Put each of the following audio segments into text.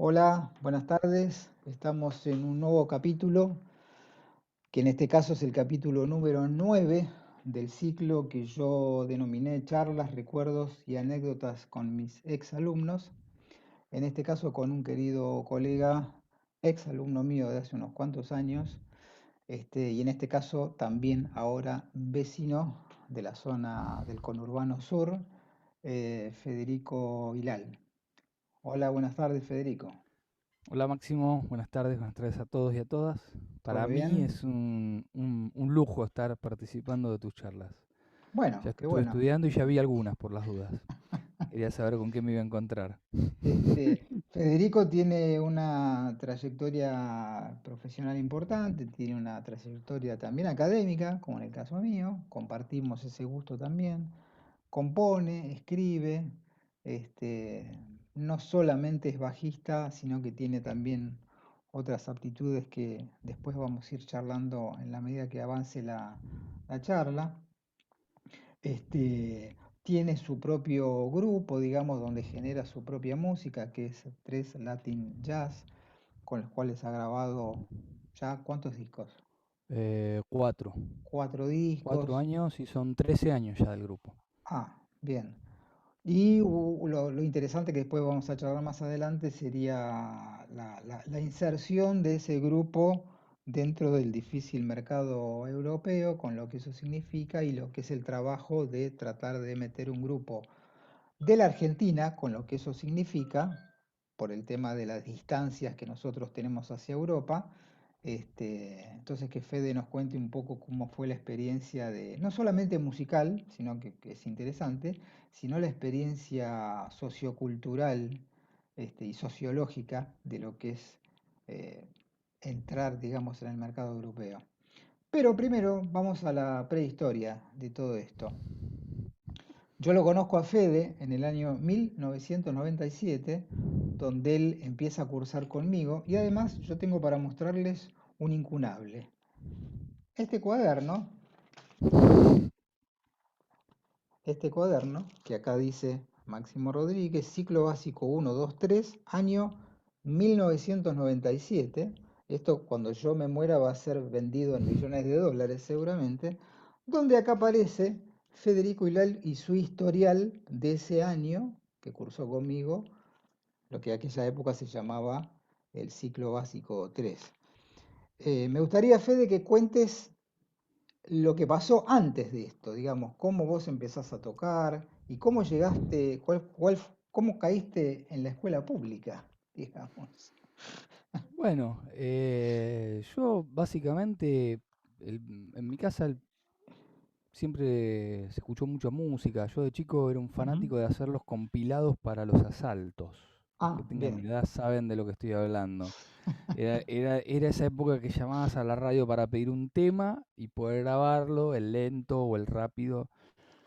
Hola, buenas tardes. Estamos en un nuevo capítulo, que en este caso es el capítulo número 9 del ciclo que yo denominé charlas, recuerdos y anécdotas con mis ex alumnos. En este caso con un querido colega, ex alumno mío de hace unos cuantos años, y en este caso también ahora vecino de la zona del conurbano sur, Federico Vilal. Hola, buenas tardes, Federico. Hola Máximo, buenas tardes a todos y a todas. Para ¿Todo mí bien? es un lujo estar participando de tus charlas. Ya Bueno, qué estuve bueno. estudiando y ya vi algunas por las dudas. Quería saber con qué me iba a encontrar. Federico tiene una trayectoria profesional importante, tiene una trayectoria también académica, como en el caso mío, compartimos ese gusto también. Compone, escribe, este, no solamente es bajista, sino que tiene también otras aptitudes que después vamos a ir charlando en la medida que avance la charla. Tiene su propio grupo, digamos, donde genera su propia música, que es Tres Latin Jazz, con los cuales ha grabado ya ¿cuántos discos? Cuatro. Cuatro 4 discos. años y son 13 años ya del grupo. Ah, bien. Y lo interesante que después vamos a charlar más adelante sería la inserción de ese grupo dentro del difícil mercado europeo, con lo que eso significa y lo que es el trabajo de tratar de meter un grupo de la Argentina, con lo que eso significa, por el tema de las distancias que nosotros tenemos hacia Europa. Entonces que Fede nos cuente un poco cómo fue la experiencia de, no solamente musical, sino que es interesante, sino la experiencia sociocultural, y sociológica de lo que es eh, entrar, digamos, en el mercado europeo. Pero primero vamos a la prehistoria de todo esto. Yo lo conozco a Fede en el año 1997, donde él empieza a cursar conmigo y además yo tengo para mostrarles un incunable. Este cuaderno, este cuaderno, que acá dice Máximo Rodríguez, ciclo básico 1, 2, 3, año 1997. Esto cuando yo me muera va a ser vendido en millones de dólares seguramente, donde acá aparece Federico Hilal y su historial de ese año que cursó conmigo, lo que aquella época se llamaba el ciclo básico 3. Me gustaría, Fede, que cuentes lo que pasó antes de esto, digamos, cómo vos empezás a tocar y cómo llegaste, cómo caíste en la escuela pública, digamos. Bueno, yo básicamente, en mi casa siempre se escuchó mucha música. Yo de chico era un Ujú. fanático de hacer los compilados para los asaltos. Los que Ah, tengan mi bien. edad saben de lo que estoy hablando. Era esa época que llamabas a la radio para pedir un tema y poder grabarlo, el lento o el rápido.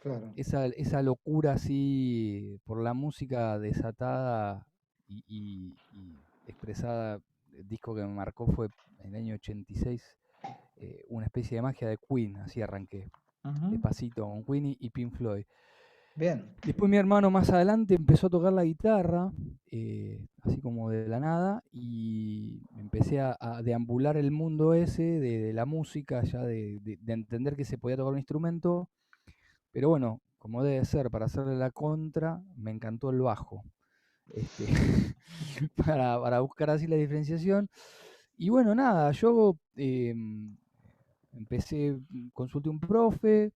Claro. Esa locura así por la música desatada y expresada, el disco que me marcó fue en el año 86, una especie de magia de Queen, así arranqué, Ujú. despacito, con Queen y Pink Floyd. Bien. Después mi hermano más adelante empezó a tocar la guitarra, así como de la nada, y empecé a deambular el mundo ese de la música, ya de entender que se podía tocar un instrumento, pero bueno, como debe ser, para hacerle la contra, me encantó el bajo, este, para buscar así la diferenciación. Y bueno, nada, yo empecé, consulté un profe,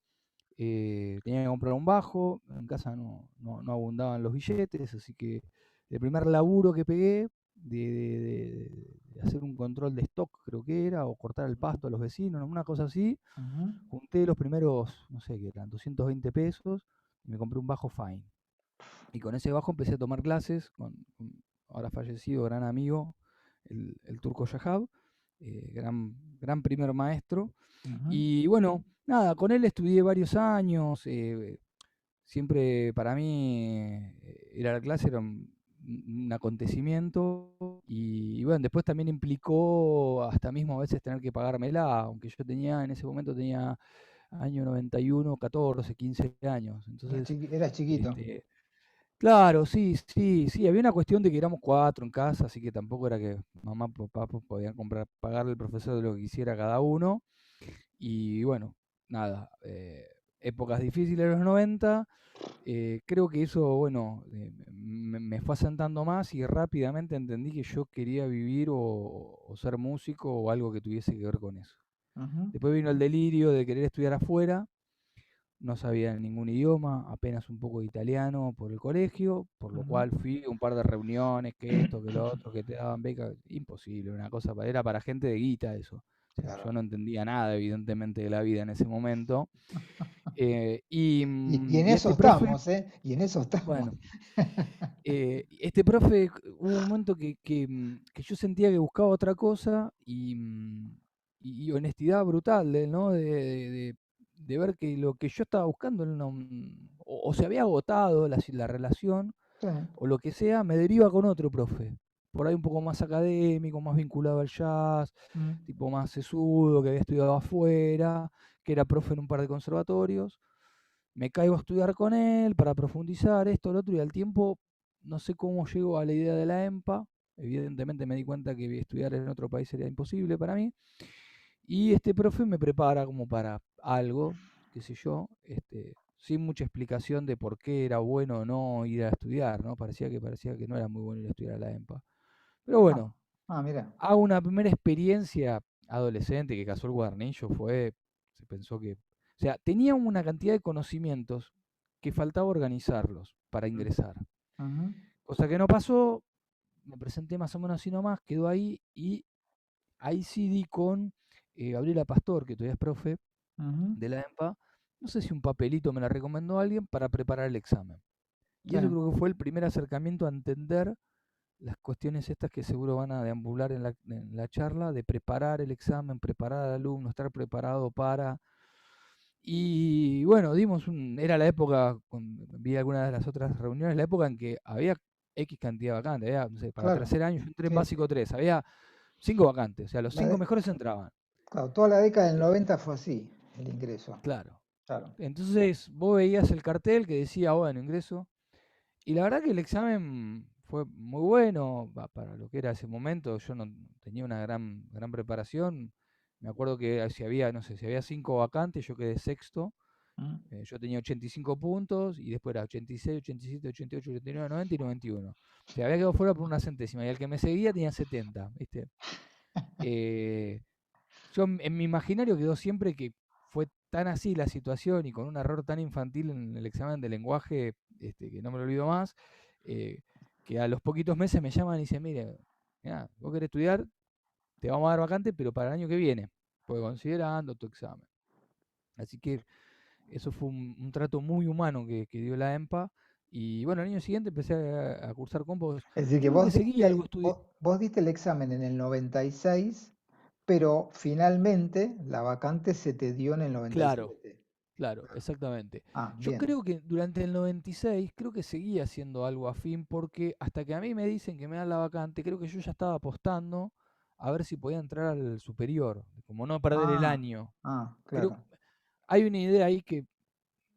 tenía que comprar un bajo, en casa no abundaban los billetes, así que el primer laburo que pegué de hacer un control de stock, creo que era, o cortar el pasto a los vecinos, ¿no? Una cosa así, Ujú. junté los primeros, no sé qué eran, 220 pesos, y me compré un bajo Fine. Y con ese bajo empecé a tomar clases con un ahora fallecido gran amigo, el turco Yahab, gran primer maestro. Ujú. Y bueno, nada, con él estudié varios años. Siempre para mí ir a la clase era un acontecimiento. Y bueno, después también implicó hasta mismo a veces tener que pagármela, aunque yo tenía, en ese momento tenía año 91, 14, 15 años. Entonces, Eras chiquito. este, Claro, sí, sí, sí, había una cuestión de que éramos 4 en casa, así que tampoco era que mamá, papá pues, podían comprar, pagarle al profesor de lo que quisiera cada uno. Y bueno, nada, épocas difíciles de los 90. Creo que eso, bueno, me fue asentando más y rápidamente entendí que yo quería vivir o ser músico o algo que tuviese que ver con eso. Ujú, Después vino el delirio de querer estudiar afuera, no sabía ningún idioma, apenas un poco de italiano por el colegio, por lo ujú. cual fui a un par de reuniones, que esto, que lo otro, que te daban becas, imposible, una cosa, era para gente de guita eso. O sea, yo Claro. no entendía nada, evidentemente, de la vida en ese momento. Y en Y eso este profe, estamos, ¿eh? Y en eso estamos. bueno, este profe, hubo un momento que yo sentía que buscaba otra cosa y honestidad brutal de él, ¿no? De ver que lo que yo estaba buscando o se había agotado la relación Sí. o lo que sea, me deriva con otro profe. Por ahí un poco más académico, más vinculado al jazz, Mm, tipo más sesudo, que había estudiado afuera, que era profe en un par de conservatorios. Me caigo a estudiar con él para profundizar esto, lo otro, y al tiempo no sé cómo llego a la idea de la EMPA. Evidentemente me di cuenta que estudiar en otro país sería imposible para mí. Y este profe me prepara como para algo, qué sé yo, sin mucha explicación de por qué era bueno o no ir a estudiar, ¿no? Parecía que no era muy bueno ir a estudiar a la EMPA. Pero Ah, bueno, mira. hago una primera experiencia adolescente que casó el guarnillo, se pensó que, o sea, tenía una cantidad de conocimientos que faltaba organizarlos para Mm, ingresar. ujú, Cosa que no pasó, me presenté más o menos así nomás, quedó ahí y ahí sí di con Gabriela Pastor, que todavía es profe ujú. de la EMPA, no sé si un papelito me la recomendó alguien para preparar el examen. Y Sí. eso creo que fue el primer acercamiento a entender las cuestiones estas que seguro van a deambular en la charla, de preparar el examen, preparar al alumno, estar preparado para... Y bueno, era la época, vi algunas de las otras reuniones, la época en que había X cantidad de vacantes, había, no sé, para Claro. tercer año yo entré en Sí, sí. básico 3 había 5 vacantes, o sea, los La 5 de- mejores entraban. claro, toda la década del Eh, 90 fue así, el ingreso. claro. Claro. Entonces vos veías el cartel que decía, bueno, ingreso. Y la verdad que el examen fue muy bueno para lo que era ese momento. Yo no tenía una gran preparación. Me acuerdo que si había, no sé, si había 5 vacantes, yo quedé sexto. Mm, Yo tenía 85 puntos y después era 86, 87, 88, 89, 90 y 91. O sea, había quedado fuera por una centésima y el que me seguía tenía 70, ¿viste? Eh, yo en mi imaginario quedó siempre que fue tan así la situación y con un error tan infantil en el examen de lenguaje, que no me lo olvido más, eh, que a los poquitos meses me llaman y dicen, mire, mirá, vos querés estudiar, te vamos a dar vacante, pero para el año que viene, pues considerando tu examen. Así que eso fue un trato muy humano que dio la EMPA. Y bueno, el año siguiente empecé a cursar compos. Es decir, que Yo creo que vos seguí algo diste, vos diste el examen en el 96, pero finalmente la vacante se te dio en el claro. 97. Claro, exactamente. Ah, Yo bien. creo que durante el 96, creo que seguía haciendo algo afín, porque hasta que a mí me dicen que me dan la vacante, creo que yo ya estaba apostando a ver si podía entrar al superior, como no perder el Ah, año. Creo, claro. hay una idea ahí que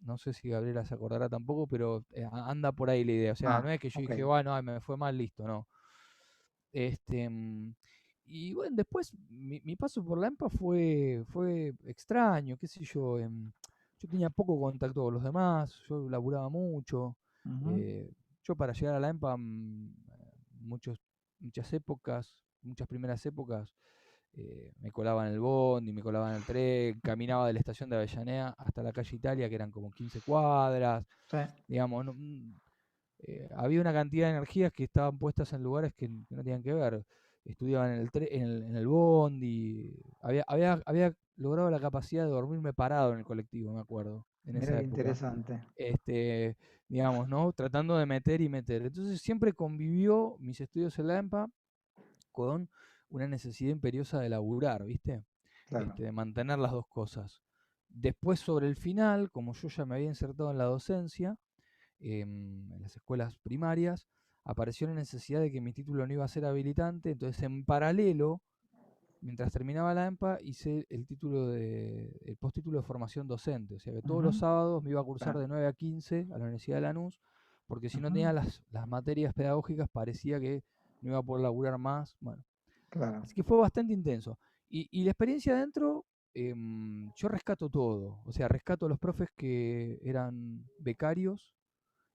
no sé si Gabriela se acordará tampoco, pero anda por ahí la idea. O sea, no Ah, es que yo ok. dije, bueno, ay, me fue mal, listo, no. Este, mm, y bueno, después mi paso por la EMPA fue extraño, qué sé yo. Yo tenía poco contacto con los demás, yo laburaba mucho. Ujú, eh, yo para llegar a la EMPA, muchas épocas, muchas primeras épocas, me colaba en el bondi, me colaba en el tren, caminaba de la estación de Avellaneda hasta la calle Italia, que eran como 15 cuadras, sí. digamos, había una cantidad de energías que estaban puestas en lugares que no tenían que ver. Estudiaba en el bondi, había logrado la capacidad de dormirme parado en el colectivo, me acuerdo, en Mira esa qué época. interesante. Este, digamos, ¿no? Tratando de meter y meter. Entonces siempre convivió mis estudios en la EMPA con una necesidad imperiosa de laburar, ¿viste? Claro. De mantener las dos cosas. Después, sobre el final, como yo ya me había insertado en la docencia, en las escuelas primarias, apareció la necesidad de que mi título no iba a ser habilitante, entonces en paralelo, mientras terminaba la EMPA, hice el postítulo de formación docente, o sea que todos Ujú, los sábados me iba a sí, cursar de 9 a 15 a la Universidad de Lanús porque si no Ujú, tenía las materias pedagógicas parecía que no iba a poder laburar más. Bueno, claro. así que fue bastante intenso. Y la experiencia adentro, yo rescato todo. O sea, rescato a los profes que eran becarios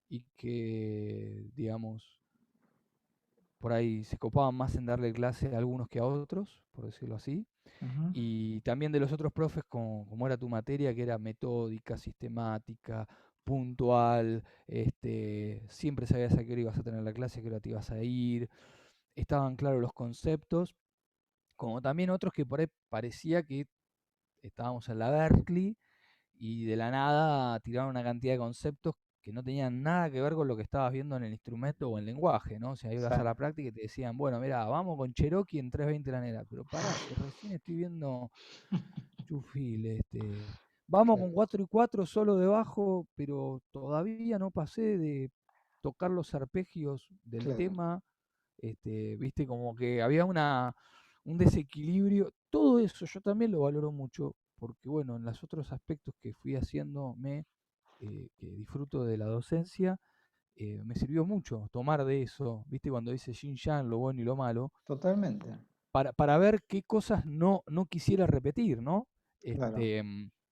y que, digamos, por ahí se copaban más en darle clase a algunos que a otros, por decirlo así. Ujú, Y también de los otros profes, como era tu materia, que era metódica, sistemática, puntual, siempre sabías a qué hora ibas a tener la clase, a qué hora te ibas a ir, estaban claros los conceptos, como también otros que por ahí parecía que estábamos en la Berkeley y de la nada tiraban una cantidad de conceptos que no tenían nada que ver con lo que estabas viendo en el instrumento o en el lenguaje, ¿no? O sea, sí. ibas a la práctica y te decían, bueno, mira, vamos con Cherokee en 320 la nera, pero pará, si recién estoy viendo Chufil, vamos Claro, con 4 y 4 solo de bajo, pero todavía no pasé de tocar los arpegios del claro, tema, viste, como que había un desequilibrio. Todo eso yo también lo valoro mucho, porque bueno, en los otros aspectos que fui haciéndome, que disfruto de la docencia, me sirvió mucho tomar de eso, viste, cuando dice Yin Yang, lo bueno y lo malo, totalmente. para ver qué cosas no quisiera repetir, ¿no? Claro,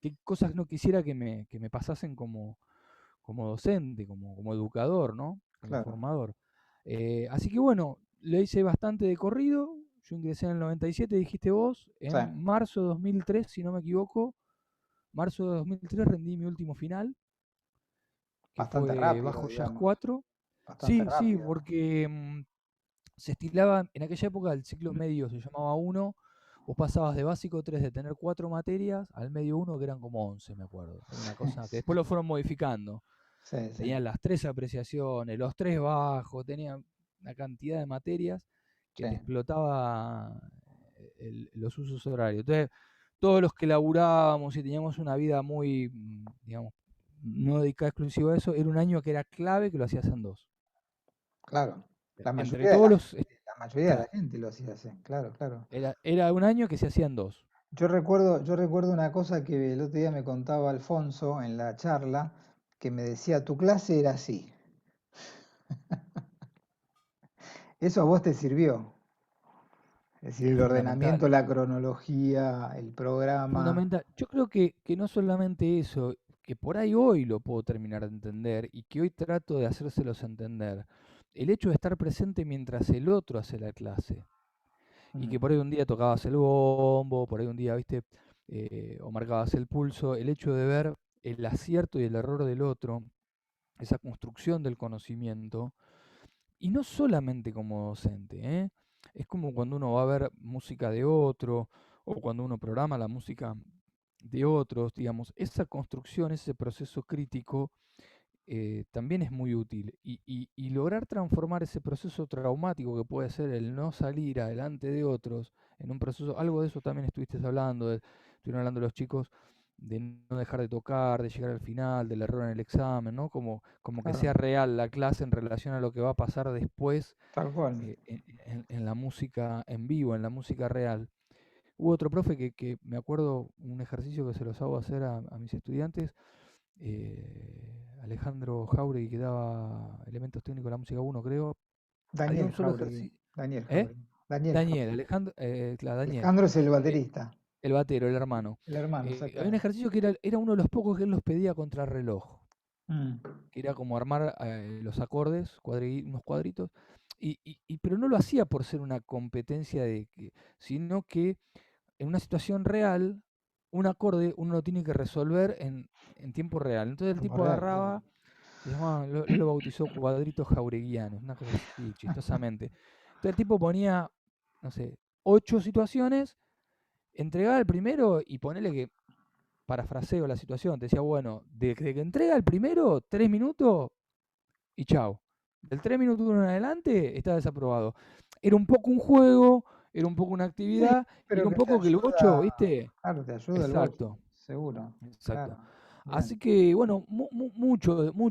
Qué cosas no quisiera que me pasasen como docente, como educador, ¿no? Como claro. formador. Así que bueno, le hice bastante de corrido. Yo ingresé en el 97, dijiste vos. Sí, En marzo de 2003, si no me equivoco, marzo de 2003 rendí mi último final, que bastante fue rápido, bajo jazz digamos. 4. Bastante Sí, sí, rápido. porque se estilaba, en aquella época el ciclo medio se llamaba uno. Vos pasabas de básico 3 de tener 4 materias al medio uno que eran como 11, me acuerdo. Era una cosa que después lo fueron modificando. Sí, sí, Tenían las 3 apreciaciones, los 3 bajos, tenían una cantidad de materias que sí. te explotaba los usos horarios. Entonces, todos los que laburábamos y teníamos una vida muy, digamos, no dedicada exclusiva a eso, era un año que era clave que lo hacías en dos. Claro. La Entre mayoría de todos la los... gente, la mayoría de la Claro, gente lo hacía así. Claro, claro. era un año que se hacían dos. Yo recuerdo una cosa que el otro día me contaba Alfonso en la charla, que me decía, tu clase era así. Eso a vos te sirvió. Es decir, el ordenamiento, Fundamental. la cronología, el programa. Fundamental. Yo creo que no solamente eso, que por ahí hoy lo puedo terminar de entender y que hoy trato de hacérselos entender. El hecho de estar presente mientras el otro hace la clase. Y Mm, que por ahí un día tocabas el bombo, por ahí un día, viste, o marcabas el pulso. El hecho de ver el acierto y el error del otro, esa construcción del conocimiento. Y no solamente como docente, ¿eh? Es como cuando uno va a ver música de otro o cuando uno programa la música de otros, digamos, esa construcción, ese proceso crítico también es muy útil. Y lograr transformar ese proceso traumático que puede ser el no salir adelante de otros en un proceso, algo de eso también estuviste hablando, estuvieron hablando los chicos de no dejar de tocar, de llegar al final, del error en el examen, ¿no? Como que sea claro, real la clase en relación a lo que va a pasar después tal cual. en la música en vivo, en la música real. Hubo otro profe que me acuerdo un ejercicio que se los hago hacer a mis estudiantes, Alejandro Jauregui, que daba elementos técnicos de la música uno creo. Había Daniel un solo Jauregui. ejercicio. Daniel ¿Eh? Jauregui. Daniel Daniel, Jauregui. Alejandro, claro, Daniel, Alejandro es el eh, baterista. el batero, el hermano. El hermano, Había un exactamente. ejercicio que era uno de los pocos que él los pedía contra reloj, Mm, que era como armar los acordes, unos cuadritos, pero no lo hacía por ser una competencia sino que en una situación real, un acorde uno lo tiene que resolver en tiempo real. Entonces el tiempo tipo real, claro. agarraba, se llamaba, él lo bautizó cuadritos jaureguianos, una cosa así, chistosamente. Entonces el tipo ponía, no sé, 8 situaciones, entregaba el primero y ponele que parafraseo la situación, te decía, bueno, de que entrega el primero, 3 minutos y chao. Del 3 minutos en adelante está desaprobado. Era un poco un juego, era un poco una Sí, actividad, y era pero un que te poco que el 8, ayuda, ¿viste? claro, te ayuda el 8, Exacto, seguro, exacto. claro. Así Bien. que, bueno,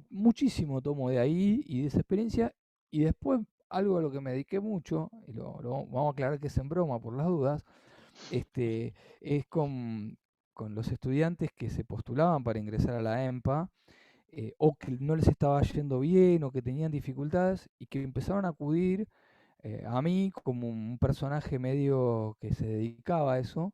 muchísimo tomo de ahí y de esa experiencia. Y después, algo a lo que me dediqué mucho, y lo vamos a aclarar que es en broma por las dudas, es con los estudiantes que se postulaban para ingresar a la EMPA. o que no les estaba yendo bien o que tenían dificultades y que empezaron a acudir a mí como un personaje medio que se dedicaba a eso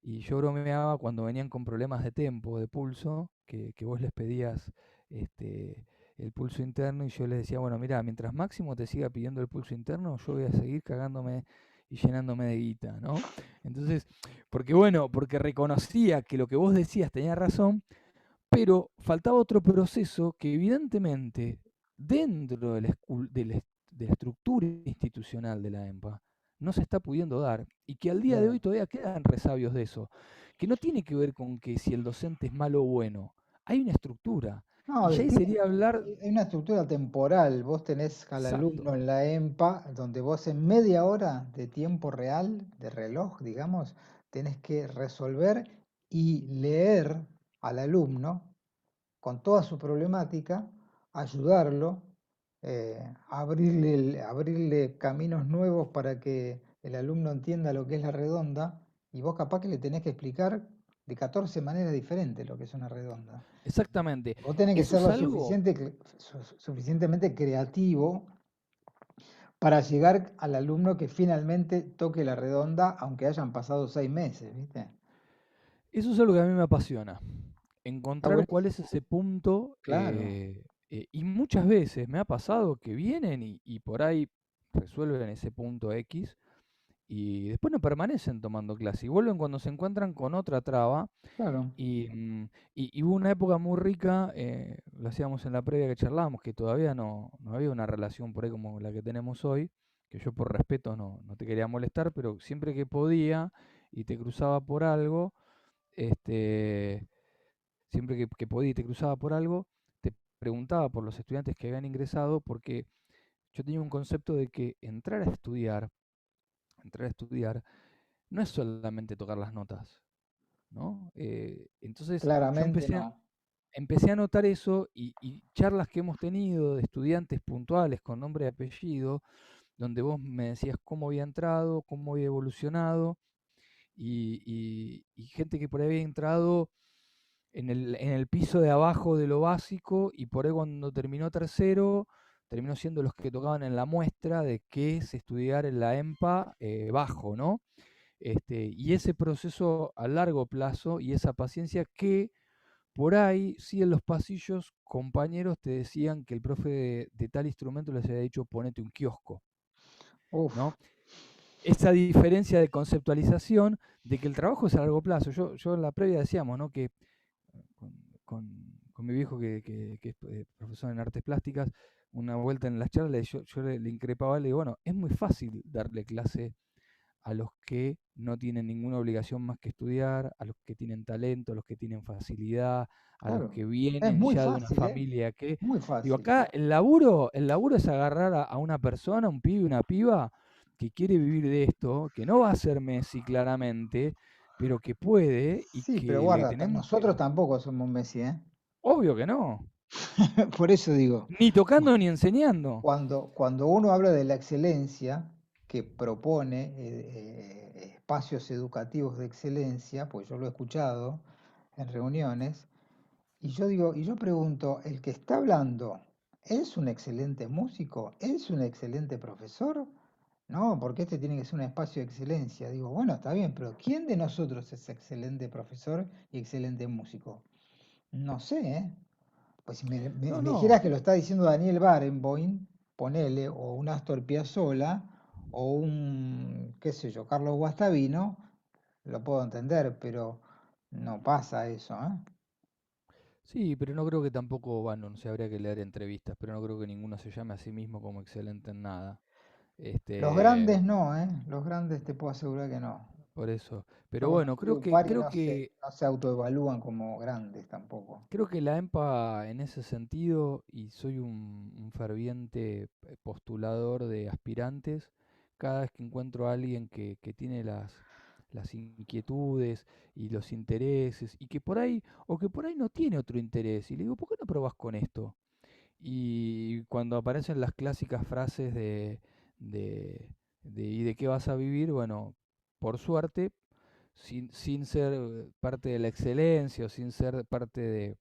y yo bromeaba cuando venían con problemas de tempo, de pulso, que vos les pedías este, el pulso interno y yo les decía, bueno, mira, mientras Máximo te siga pidiendo el pulso interno, yo voy a seguir cagándome y llenándome de guita, ¿no? Entonces, porque bueno, porque reconocía que lo que vos decías tenía razón, pero faltaba otro proceso que evidentemente dentro de la estructura institucional de la EMPA no se está pudiendo dar y que al día de hoy Claro. todavía quedan resabios de eso, que no tiene que ver con que si el docente es malo o bueno, hay una estructura No, y ya ahí sería hablar, hay una estructura temporal. Vos tenés al alumno exacto, en la EMPA, donde vos en media hora de tiempo real, de reloj, digamos, tenés que resolver y leer al alumno con toda su problemática, ayudarlo, abrirle caminos nuevos para que el alumno entienda lo que es la redonda, y vos capaz que le tenés que explicar de 14 maneras diferentes lo que es una redonda. exactamente. Vos tenés que Eso ser es algo. suficientemente creativo para llegar al alumno que finalmente toque la redonda, aunque hayan pasado 6 meses, ¿viste? Eso es algo que a mí me apasiona, Está encontrar cuál es buenísimo. ese punto Claro, y muchas veces me ha pasado que vienen y por ahí resuelven ese punto X y después no permanecen tomando clase y vuelven cuando se encuentran con otra traba claro, y hubo una época muy rica, lo hacíamos en la previa que charlábamos, que todavía no había una relación por ahí como la que tenemos hoy, que yo por respeto no te quería molestar, pero siempre que podía y te cruzaba por algo, este, siempre que podía y te cruzaba por algo, te preguntaba por los estudiantes que habían ingresado, porque yo tenía un concepto de que entrar a estudiar, no es solamente tocar las notas, ¿no? Entonces yo claramente no. empecé a notar eso y charlas que hemos tenido de estudiantes puntuales con nombre y apellido, donde vos me decías cómo había entrado, cómo había evolucionado, y gente que por ahí había entrado en el piso de abajo de lo básico y por ahí cuando terminó tercero, terminó siendo los que tocaban en la muestra de qué es estudiar en la EMPA bajo, ¿no? Y ese proceso a largo plazo y esa paciencia que por ahí, sí en los pasillos, compañeros te decían que el profe de tal instrumento les había dicho ponete un kiosco, Uf, ¿no? Esa diferencia de conceptualización de que el trabajo es a largo plazo. Yo en la previa decíamos, ¿no? Que con, con mi viejo que es profesor en artes plásticas, una vuelta en las charlas, yo le increpaba, le digo, bueno, es muy fácil darle clase a los que no tienen ninguna obligación más que estudiar, a los que tienen talento, a los que tienen facilidad, a los claro. que Es vienen muy ya de una fácil, ¿eh? familia que, Muy digo, fácil. acá el laburo es agarrar a una persona, un pibe, una piba que quiere vivir de esto, que no va a ser Messi claramente, pero que puede y Sí, pero que le guarda, tenemos nosotros que, tampoco somos Messi, ¿eh? obvio que no, Por eso digo, ni tocando ni enseñando. cuando uno habla de la excelencia que propone espacios educativos de excelencia, pues yo lo he escuchado en reuniones, y yo digo, y yo pregunto, ¿el que está hablando es un excelente músico? ¿Es un excelente profesor? No, porque este tiene que ser un espacio de excelencia. Digo, bueno, está bien, pero ¿quién de nosotros es excelente profesor y excelente músico? No sé, ¿eh? Pues si No, me no. dijeras que lo está diciendo Daniel Barenboim, ponele, o un Astor Piazzolla, o un, qué sé yo, Carlos Guastavino, lo puedo entender, pero no pasa eso, ¿eh? Sí, pero no creo que tampoco, bueno, no sé, habría que leer entrevistas, pero no creo que ninguno se llame a sí mismo como excelente en nada. Los Este, grandes no, ¿eh? Los grandes te puedo asegurar que no. por eso. Yo Pero bueno, conocí creo un que, par y creo que, no se autoevalúan como grandes tampoco. creo que la EMPA en ese sentido, y soy un ferviente postulador de aspirantes, cada vez que encuentro a alguien que tiene las inquietudes y los intereses, y que por ahí, o que por ahí no tiene otro interés, y le digo, ¿por qué no probás con esto? Y cuando aparecen las clásicas frases de, ¿y de qué vas a vivir? Bueno, por suerte, sin ser parte de la excelencia o sin ser parte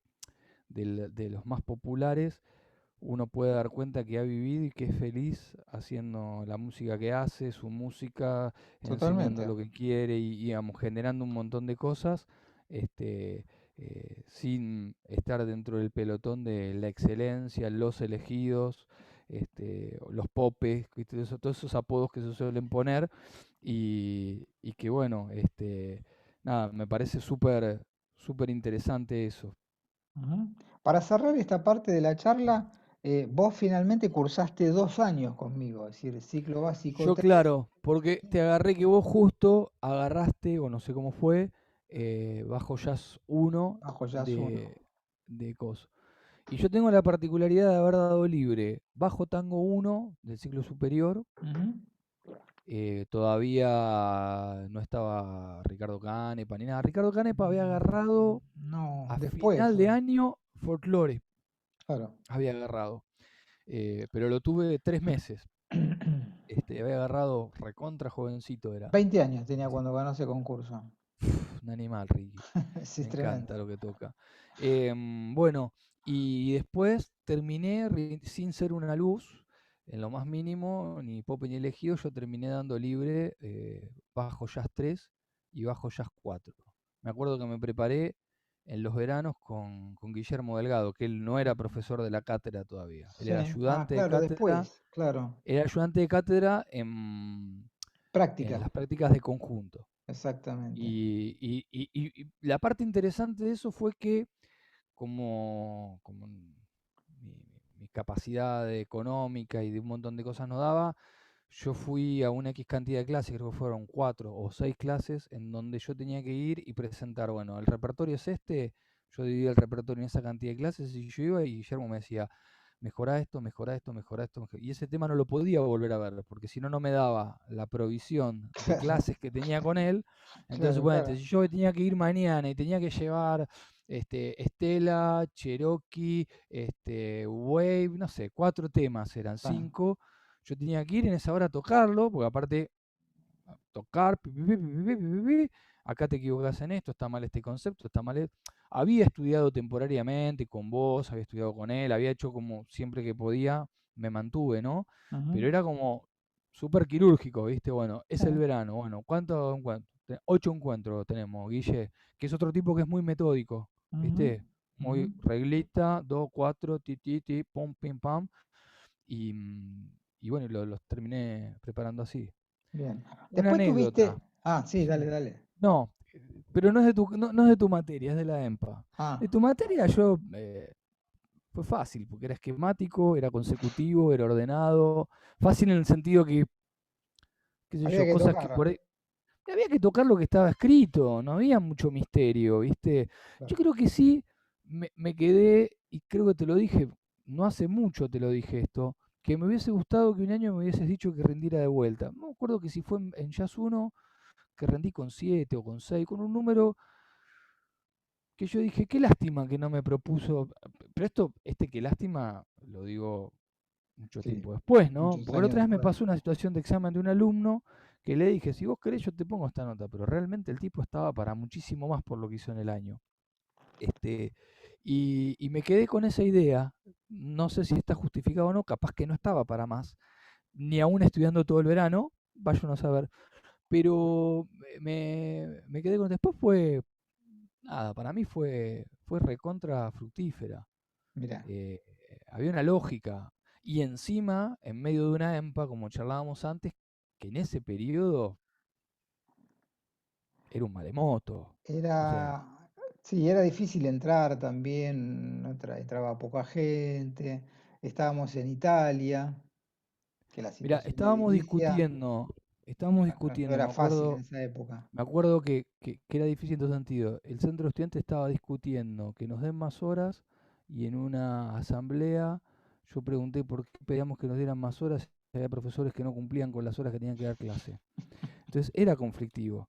de los más populares, uno puede dar cuenta que ha vivido y que es feliz haciendo la música que hace, su música, enseñando Totalmente. lo que quiere y, digamos, generando un montón de cosas, este, sin estar dentro del pelotón de la excelencia, los elegidos, los popes, ¿viste? Todos esos apodos que se suelen poner y que bueno, nada, me parece súper interesante eso. Ujú. Para cerrar esta parte de la charla, vos finalmente cursaste 2 años conmigo, es decir, ciclo básico Yo, 3 claro, porque te agarré que vos justo agarraste, o no sé cómo fue, bajo jazz uno bajo Jazz 1. de coso. Y yo tengo la particularidad de haber dado libre bajo tango uno del ciclo superior. Ujú. Todavía no estaba Ricardo Canepa ni nada. Ricardo Canepa había agarrado No, a después final de fue. año folclore, Claro. había agarrado. Pero lo tuve 3 meses. Había agarrado recontra jovencito era. 20 años tenía Así cuando ganó ese concurso. un animal, Ricky. Sí, Me es encanta tremendo. lo que toca. Bueno, y después terminé sin ser una luz, en lo más mínimo, ni Pope ni elegido, yo terminé dando libre bajo Jazz 3 y bajo Jazz 4. Me acuerdo que me preparé en los veranos con Guillermo Delgado, que él no era profesor de la cátedra todavía. Él Sí, ah, claro, después, claro. era ayudante de cátedra en Práctica, las prácticas de conjunto. exactamente. Y la parte interesante de eso fue que como mi capacidad económica y de un montón de cosas no daba, yo fui a una X cantidad de clases, creo que fueron 4 o 6 clases, en donde yo tenía que ir y presentar, bueno, el repertorio es yo dividí el repertorio en esa cantidad de clases y yo iba y Guillermo me decía, mejorá esto, mejorá esto, mejorá esto. Y ese tema no lo podía volver a ver, porque si no, no me daba la provisión de Claro, clases que tenía con él. Entonces, claro, suponete, claro. si yo tenía que ir mañana y tenía que llevar Estela, Cherokee, Wave, no sé, 4 temas, eran Claro. 5. Yo tenía que ir en esa hora a tocarlo, porque aparte tocar, pi, pi, pi, pi, pi, pi, pi, acá te equivocas en esto, está mal este concepto, está mal. Había estudiado temporariamente con vos, había estudiado con él, había hecho como siempre que podía, me mantuve, ¿no? Ujú. Pero era como súper quirúrgico, ¿viste? Bueno, es el Sí. verano, bueno, ¿cuántos encuentros? 8 encuentros tenemos, Guille, que es otro tipo que es muy metódico, Ujú, ¿viste? ujú. Muy reglista, 2, 4, ti, ti, ti, pum, pim, pam. Y, y bueno, los terminé preparando así. Bien. Una Después anécdota. tuviste. Ah, sí, Sí. dale, dale. No, pero no es de tu materia, es de la EMPA. De Ah, tu materia yo fue fácil, porque era esquemático, era consecutivo, era ordenado. Fácil en el sentido que, qué sé había yo, que cosas que tocar. por ahí. Había que tocar lo que estaba escrito, no había mucho misterio, ¿viste? Yo Claro. creo que sí, me quedé, y creo que te lo dije, no hace mucho te lo dije esto, que me hubiese gustado que un año me hubieses dicho que rendiera de vuelta. No me acuerdo que si fue en Jazz 1 que rendí con 7 o con 6 con un número que yo dije, qué lástima que no me propuso, pero qué lástima, lo digo mucho Sí, tiempo después, ¿no? muchos Porque la años otra vez me después. pasó una situación de examen de un alumno que le dije, si vos querés yo te pongo esta nota, pero realmente el tipo estaba para muchísimo más por lo que hizo en el año. Este, y me quedé con esa idea, no sé si está justificado o no, capaz que no estaba para más, ni aún estudiando todo el verano, vaya uno a saber, pero me quedé con, después fue, nada, para mí fue recontra fructífera. Mirá, Eh, Había una lógica. Y encima, en medio de una EMPA, como charlábamos antes, que en ese periodo era un maremoto. O sea, era. Sí, era difícil entrar también, no entraba poca gente. Estábamos en Italia, que la mira, situación edilicia estábamos no discutiendo, era fácil en esa época. me acuerdo que era difícil en todo sentido. El centro de estudiantes estaba discutiendo que nos den más horas y en una asamblea yo pregunté por qué pedíamos que nos dieran más horas si había profesores que no cumplían con las horas que tenían que dar clase. Entonces era conflictivo.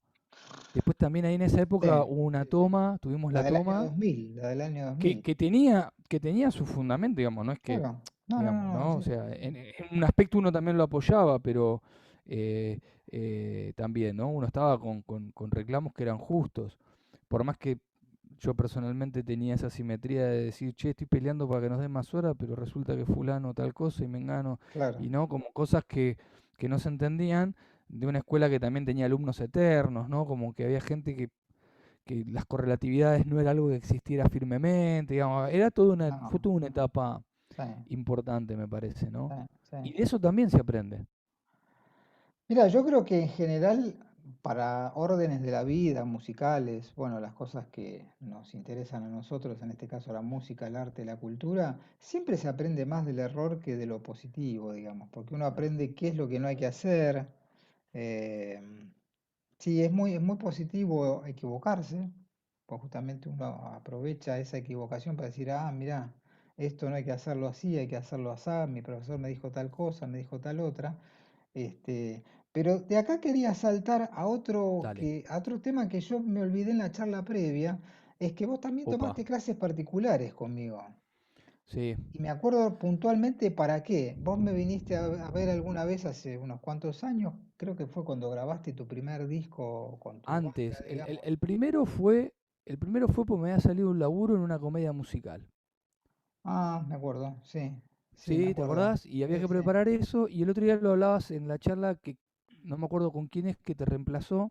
Después también ahí en esa Sí, época hubo una sí, sí. toma, tuvimos La la del año toma, 2000, la del año dos que, mil que tenía, que tenía su fundamento, digamos, no es que, Claro. No, no, digamos, no, no, ¿no? O sí. sea, en un aspecto uno también lo apoyaba, pero también, ¿no? Uno estaba con reclamos que eran justos. Por más que yo personalmente tenía esa simetría de decir, che, estoy peleando para que nos den más horas, pero resulta que fulano tal cosa y mengano, Claro, y no, como cosas que no se entendían de una escuela que también tenía alumnos eternos, ¿no? Como que había gente que las correlatividades no era algo que existiera firmemente, digamos, fue no, toda una etapa sí, importante, me parece, sí, ¿no? sí. Y de eso también se aprende. Mira, yo creo que en general para órdenes de la vida, musicales, bueno, las cosas que nos interesan a nosotros, en este caso la música, el arte, la cultura, siempre se aprende más del error que de lo positivo, digamos, porque uno aprende qué es lo que no hay que hacer. eh, sí, es muy positivo equivocarse, pues justamente uno aprovecha esa equivocación para decir, ah, mira, esto no hay que hacerlo así, hay que hacerlo así, mi profesor me dijo tal cosa, me dijo tal otra. Este, pero de acá quería saltar Dale. a otro tema que yo me olvidé en la charla previa, es que vos también Opa. tomaste clases particulares conmigo. Sí. Y me acuerdo puntualmente para qué. Vos me viniste a ver alguna vez hace unos cuantos años, creo que fue cuando grabaste tu primer disco con tu banda, Antes, digamos. el primero fue porque me había salido un laburo en una comedia musical. Ah, me acuerdo, sí, sí, me ¿Sí? ¿Te acuerdo. acordás? Y había Sí, que sí. preparar eso. Y el otro día lo hablabas en la charla que no me acuerdo con quién es que te reemplazó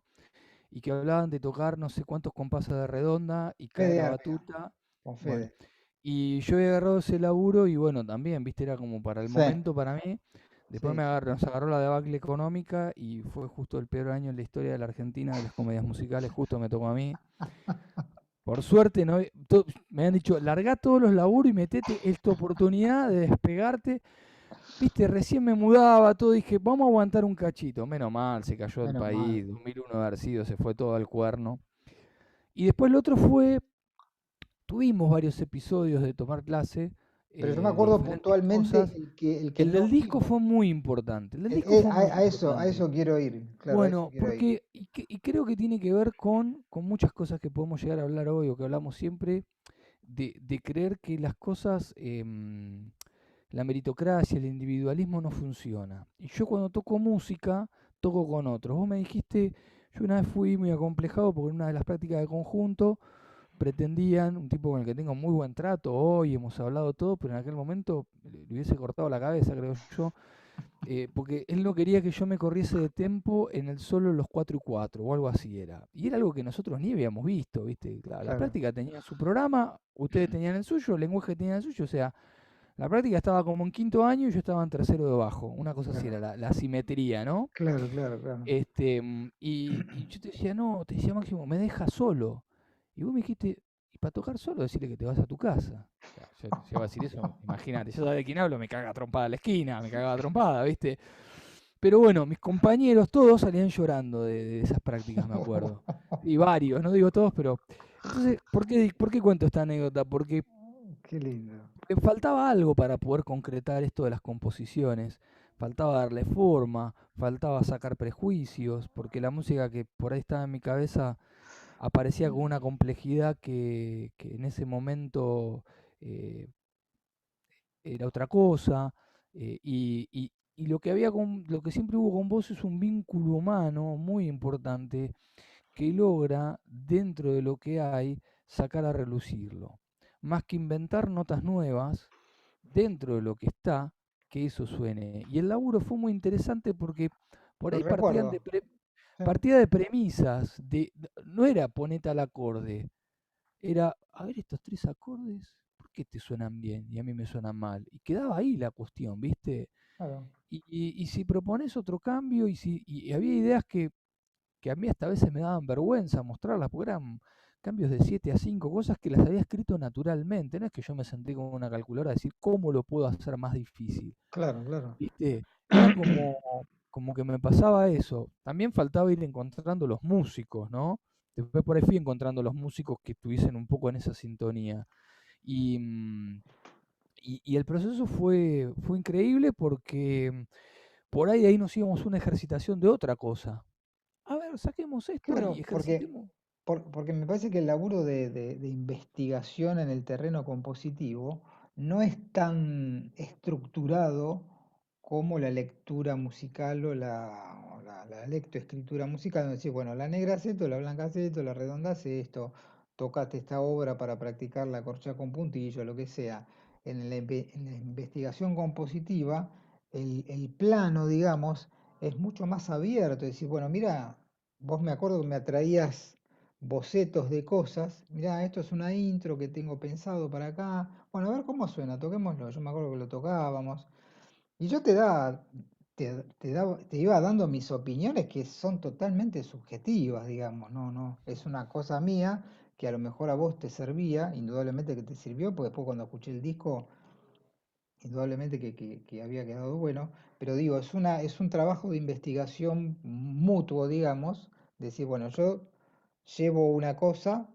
y que hablaban de tocar no sé cuántos compases de redonda y caer Fede a Armia, batuta. con Bueno, Fede. y yo había agarrado ese laburo y bueno, también, viste, era como para el Sí, momento para mí. Después sí, sí. nos agarró la debacle económica y fue justo el peor año en la historia de la Argentina de las comedias musicales, justo me tocó a mí. Por suerte, no, me han dicho, largá todos los laburos y metete, es tu oportunidad de despegarte. Viste, recién me mudaba, todo, dije, vamos a aguantar un cachito. Menos mal, se cayó el Menos mal. país, 2001 de haber sido, se fue todo al cuerno. Y después lo otro fue, tuvimos varios episodios de tomar clase Pero yo me de acuerdo diferentes puntualmente cosas. el que El no del disco vimos. fue muy importante, el del disco fue muy A importante. eso quiero ir, claro, a eso Bueno, quiero ir. porque, y creo que tiene que ver con muchas cosas que podemos llegar a hablar hoy o que hablamos siempre, de creer que las cosas, la meritocracia, el individualismo no funciona. Y yo cuando toco música, toco con otros. Vos me dijiste, yo una vez fui muy acomplejado porque en una de las prácticas de conjunto pretendían, un tipo con el que tengo muy buen trato hoy, hemos hablado todo, pero en aquel momento le hubiese cortado la cabeza, creo yo, porque él no quería que yo me corriese de tempo en el solo los 4 y 4 o algo así era. Y era algo que nosotros ni habíamos visto, ¿viste? Claro, la Claro, práctica tenía su programa, ustedes tenían el suyo, el lenguaje tenía el suyo, o sea, la práctica estaba como en quinto año y yo estaba en tercero de bajo. Una cosa así claro, era la simetría, ¿no? claro. Y yo te decía, no, te decía Máximo, me deja solo. Y vos me dijiste, y para tocar solo, decirle que te vas a tu casa. O sea, yo te iba a decir eso, imagínate, yo sabía de quién hablo, me caga trompada a la esquina, me cagaba trompada, ¿viste? Pero bueno, mis compañeros todos salían llorando de esas prácticas, me acuerdo. Y varios, no digo todos, pero... Entonces, por qué cuento esta anécdota? Porque Qué lindo. faltaba algo para poder concretar esto de las composiciones. Faltaba darle forma, faltaba sacar prejuicios, porque la música que por ahí estaba en mi cabeza aparecía con una complejidad que en ese momento eh, era otra cosa. Y lo que lo que siempre hubo con vos es un vínculo humano muy importante que logra, dentro de lo que hay, sacar a relucirlo. Más que inventar notas nuevas, dentro de lo que está, que eso suene. Y el laburo fue muy interesante porque por Lo ahí recuerdo. Sí, partía de premisas, no era ponete al acorde, era, a ver estos tres acordes, ¿por qué te suenan bien y a mí me suenan mal? Y quedaba ahí la cuestión, ¿viste? claro, Y si propones otro cambio, y había ideas que a mí hasta a veces me daban vergüenza mostrarlas, porque eran cambios de 7 a 5 cosas que las había escrito naturalmente. No es que yo me senté con una calculadora a decir cómo lo puedo hacer más difícil. claro. ¿Viste? Era como que me pasaba eso. También faltaba ir encontrando los músicos, ¿no? Después por ahí fui encontrando los músicos que estuviesen un poco en esa sintonía. Y, y el proceso fue increíble porque por ahí de ahí nos íbamos a una ejercitación de otra cosa. A ver, saquemos esto y Claro, ejercitemos. porque me parece que el laburo de investigación en el terreno compositivo no es tan estructurado como la lectura musical o la lectoescritura musical, donde decís, bueno, la negra hace esto, la blanca hace esto, la redonda hace esto. tocate esta obra para practicar la corchea con puntillo, lo que sea. En la investigación compositiva, el plano, digamos, es mucho más abierto. Es decir, bueno, mira, vos me acuerdo que me atraías bocetos de cosas. Mira, esto es una intro que tengo pensado para acá. Bueno, a ver cómo suena, toquémoslo. Yo me acuerdo que lo tocábamos. Y yo te iba dando mis opiniones que son totalmente subjetivas, digamos, no, es una cosa mía que a lo mejor a vos te servía, indudablemente que te sirvió, porque después cuando escuché el disco, indudablemente que había quedado bueno, pero digo, es un trabajo de investigación mutuo, digamos, decir, bueno, yo llevo una cosa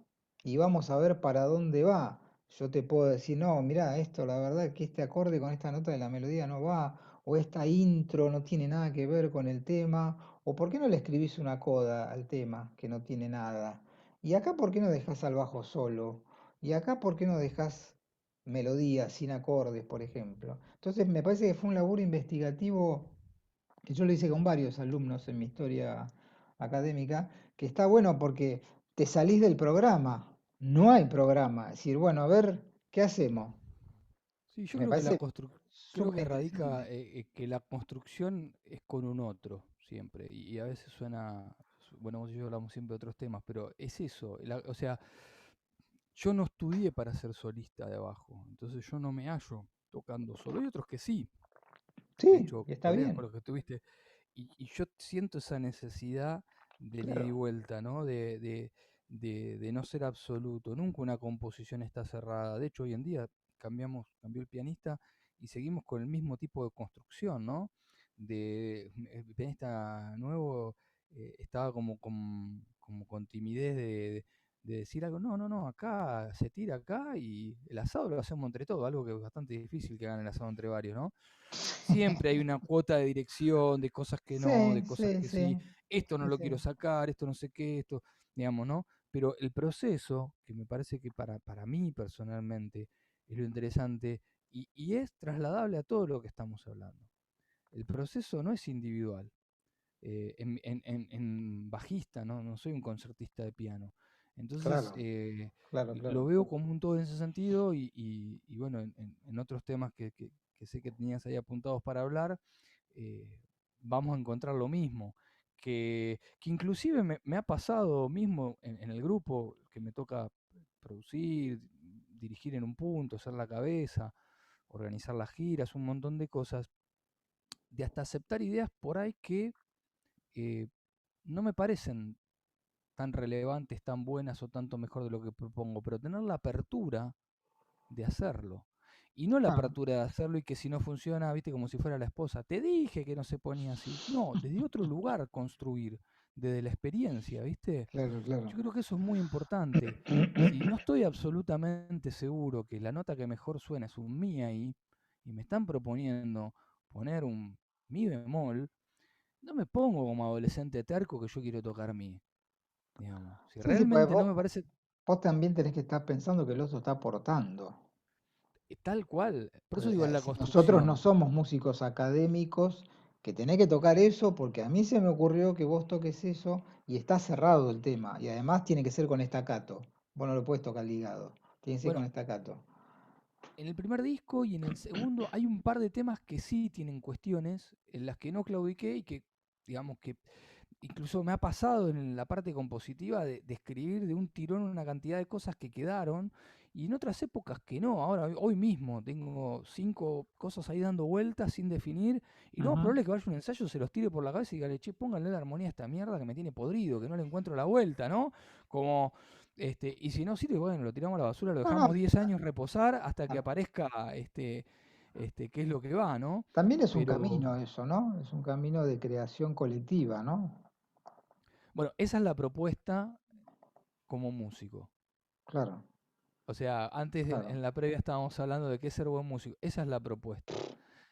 y vamos a ver para dónde va. Yo te puedo decir, no, mira, esto, la verdad es que este acorde con esta nota de la melodía no va, o esta intro no tiene nada que ver con el tema, o por qué no le escribís una coda al tema que no tiene nada. Y acá, ¿por qué no dejás al bajo solo? Y acá, ¿por qué no dejás melodías sin acordes, por ejemplo? Entonces, me parece que fue un laburo investigativo que yo lo hice con varios alumnos en mi historia académica, que está bueno porque te salís del programa, no hay programa, es decir, bueno, a ver, ¿qué hacemos? Sí, yo Me creo que parece creo que súper radica interesante. que la construcción es con un otro siempre. Y a veces suena, bueno, vos y yo hablamos siempre de otros temas, pero es eso. O sea, yo no estudié para ser solista de abajo, entonces yo no me hallo tocando solo. Hay otros que sí, de Sí, hecho, está colegas bien, con los que tuviste, y yo siento esa necesidad del ida y claro. vuelta, ¿no? De no ser absoluto. Nunca una composición está cerrada. De hecho, hoy en día cambió el pianista y seguimos con el mismo tipo de construcción, ¿no? El pianista nuevo estaba como con timidez de decir algo, no, no, no, acá se tira acá y el asado lo hacemos entre todos, algo que es bastante difícil que hagan el asado entre varios, ¿no? Siempre hay una cuota de dirección, de cosas que no, Sí, de cosas sí, que sí, sí, esto no sí, lo quiero sí, sacar, esto no sé qué, esto, digamos, ¿no? Pero el proceso, que me parece que para mí personalmente es lo interesante y es trasladable a todo lo que estamos hablando. El proceso no es individual, en bajista, ¿no? No soy un concertista de piano. Entonces, claro, claro, lo claro. veo como un todo en ese sentido y bueno, en otros temas que sé que tenías ahí apuntados para hablar, eh, vamos a encontrar lo mismo. Que inclusive me ha pasado mismo en el grupo que me toca producir, dirigir en un punto, hacer la cabeza, organizar las giras, un montón de cosas, de hasta aceptar ideas por ahí que eh, no me parecen tan relevantes, tan buenas o tanto mejor de lo que propongo, pero tener la apertura de hacerlo. Y no la Ah, apertura de hacerlo y que si no funciona, viste, como si fuera la esposa, te dije que no se ponía así. No, desde otro lugar construir, desde la experiencia, viste. claro, claro. Yo creo que eso es muy importante. Si no estoy absolutamente seguro que la nota que mejor suena es un mi ahí, y me están proponiendo poner un mi bemol, no me pongo como adolescente terco que yo quiero tocar mi, digamos. Si Sí, sí, pues realmente no me parece vos también tenés que estar pensando que el otro está aportando. tal cual, por eso Pues, digo la si nosotros no construcción. somos músicos académicos, que tenés que tocar eso, porque a mí se me ocurrió que vos toques eso y está cerrado el tema. Y además tiene que ser con estacato. Vos no lo puedes tocar ligado, tiene que ser con Bueno, estacato. en el primer disco y en el segundo hay un par de temas que sí tienen cuestiones en las que no claudiqué y que, digamos que incluso me ha pasado en la parte compositiva de escribir de un tirón una cantidad de cosas que quedaron y en otras épocas que no. Ahora, hoy mismo tengo 5 cosas ahí dando vueltas sin definir y lo más Ujú. probable es que vaya a un ensayo, se los tire por la cabeza y diga, che, pónganle la armonía a esta mierda que me tiene podrido, que no le encuentro la vuelta, ¿no? Como, y si no sirve, bueno, lo tiramos a la basura, lo No, no, dejamos 10 años reposar hasta que ta- aparezca, qué es lo que va, ¿no? también es un Pero, camino eso, ¿no? Es un camino de creación colectiva, ¿no? bueno, esa es la propuesta como músico. Claro, O sea, antes claro. en la previa estábamos hablando de qué es ser buen músico. Esa es la propuesta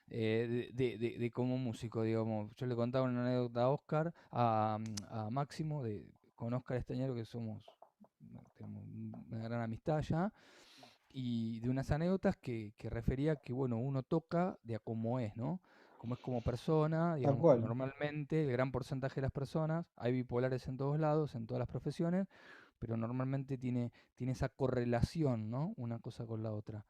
de como músico, digamos. Yo le contaba una anécdota a Oscar, a Máximo, con Oscar Estañaro, que tenemos una gran amistad ya, y de unas anécdotas que refería que, bueno, uno toca de a cómo es, ¿no? Como es como persona, Tal digamos, cual. normalmente el gran porcentaje de las personas, hay bipolares en todos lados, en todas las profesiones, pero normalmente tiene esa correlación, ¿no? Una cosa con la otra.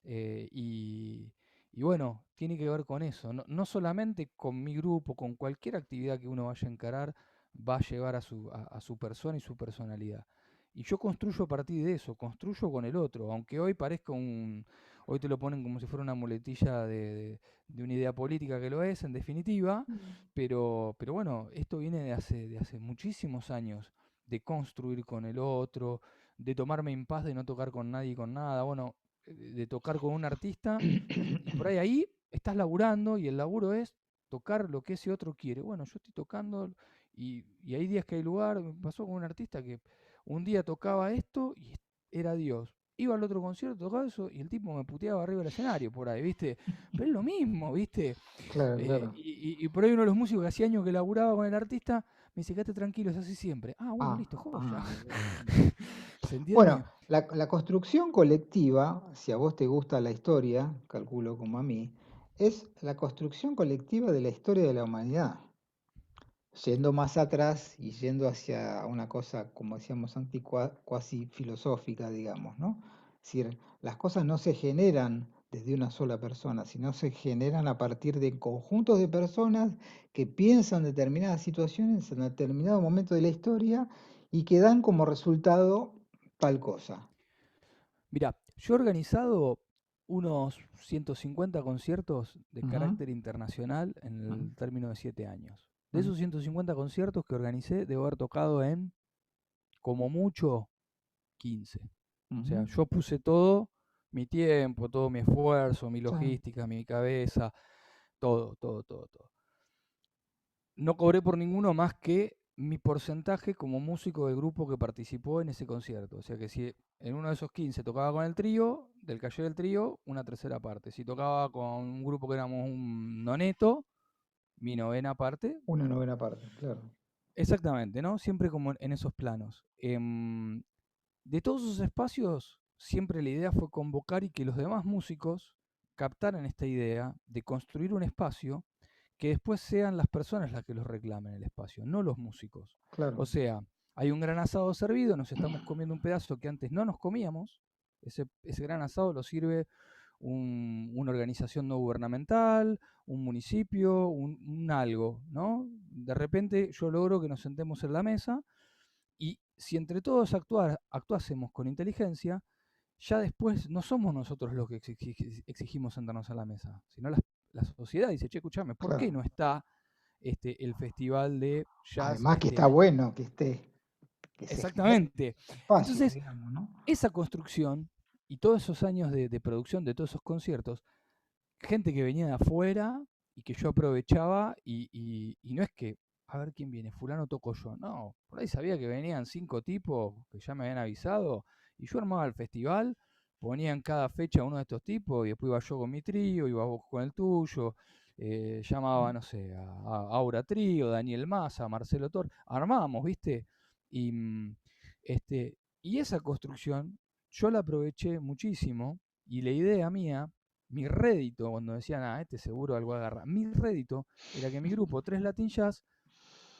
Eh, y, y bueno, tiene que ver con eso, no solamente con mi grupo, con cualquier actividad que uno vaya a encarar, va a llevar a su persona y su personalidad. Y yo construyo a partir de eso, construyo con el otro, aunque hoy parezca hoy te lo ponen como si fuera una muletilla de una idea política que lo es, en definitiva, pero bueno, esto viene de hace muchísimos años, de construir con el otro, de tomarme en paz, de no tocar con nadie y con nada, bueno, de tocar con un artista y por ahí estás laburando y el laburo es tocar lo que ese otro quiere. Bueno, yo estoy tocando y hay días que hay lugar, me pasó con un artista que un día tocaba esto y era Dios. Iba al otro concierto, tocaba eso y el tipo me puteaba arriba del escenario por ahí, ¿viste? Pero es lo mismo, ¿viste? Claro, claro. Y por ahí uno de los músicos que hacía años que laburaba con el artista me dice, quédate tranquilo, es así siempre. Ah, bueno, listo, joya. Bien. ¿Se Bueno, entiende? la construcción colectiva, si a vos te gusta la historia, calculo como a mí, es la construcción colectiva de la historia de la humanidad. Yendo más atrás y yendo hacia una cosa, como decíamos antes, cuasi filosófica, digamos, ¿no? Es decir, las cosas no se generan desde una sola persona, sino se generan a partir de conjuntos de personas que piensan determinadas situaciones en determinado momento de la historia y que dan como resultado tal cosa. Mira, yo he organizado unos 150 conciertos de Ujú, carácter internacional en ujú, el término de 7 años. De ujú, esos 150 conciertos que organicé, debo haber tocado en, como mucho, 15. O sea, ujú. yo puse todo, mi tiempo, todo mi esfuerzo, mi Sí, logística, mi cabeza, todo, todo, todo, todo. No cobré por ninguno más que mi porcentaje como músico del grupo que participó en ese concierto. O sea que si en uno de esos 15 tocaba con el trío, del calle del trío, una tercera parte. Si tocaba con un grupo que éramos un noneto, mi novena parte. una novena parte, claro. Exactamente, ¿no? Siempre como en esos planos. De todos esos espacios, siempre la idea fue convocar y que los demás músicos captaran esta idea de construir un espacio que después sean las personas las que los reclamen el espacio, no los músicos. O Claro. sea, hay un gran asado servido, nos estamos comiendo un pedazo que antes no nos comíamos, ese gran asado lo sirve una organización no gubernamental, un municipio, un algo, ¿no? De repente yo logro que nos sentemos en la mesa y si entre todos actuásemos con inteligencia, ya después no somos nosotros los que exigimos sentarnos a la mesa, sino la sociedad dice, che, escuchame, ¿por qué Claro. no está el festival de jazz Además que este está año? bueno que se genere Exactamente. ese espacio, Entonces, digamos, ¿no? esa construcción y todos esos años de producción de todos esos conciertos, gente que venía de afuera y que yo aprovechaba y no es que, a ver quién viene, fulano toco yo, no, por ahí sabía que venían 5 tipos que ya me habían avisado y yo armaba el festival, ponía en cada fecha uno de estos tipos y después iba yo con mi trío, iba vos con el tuyo, llamaba, no sé, a Aura Trío, Daniel Massa, Marcelo Tor, armábamos, ¿viste? Y, y esa construcción yo la aproveché muchísimo y la idea mía mi rédito, cuando decían, ah, este seguro algo agarra, mi rédito era que mi grupo, Tres Latin Jazz,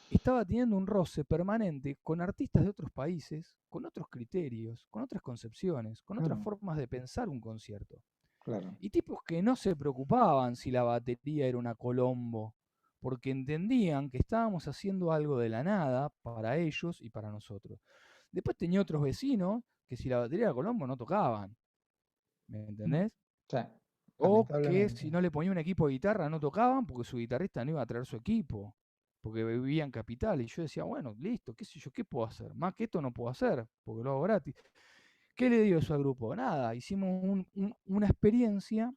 estaba teniendo un roce permanente con artistas de otros países, con otros criterios, con otras concepciones, con otras Claro, formas de pensar un concierto. claro, Y tipos que no se preocupaban si la batería era una Colombo, porque entendían que estábamos haciendo algo de la nada para ellos y para nosotros. Después tenía otros vecinos que si la batería era Colombo no tocaban, ¿me mm, entendés? sí, O que lamentablemente. si no le ponía un equipo de guitarra no tocaban porque su guitarrista no iba a traer su equipo, porque vivía en Capital. Y yo decía, bueno, listo, qué sé yo, ¿qué puedo hacer? Más que esto no puedo hacer, porque lo hago gratis. ¿Qué le dio eso al grupo? Nada, hicimos una experiencia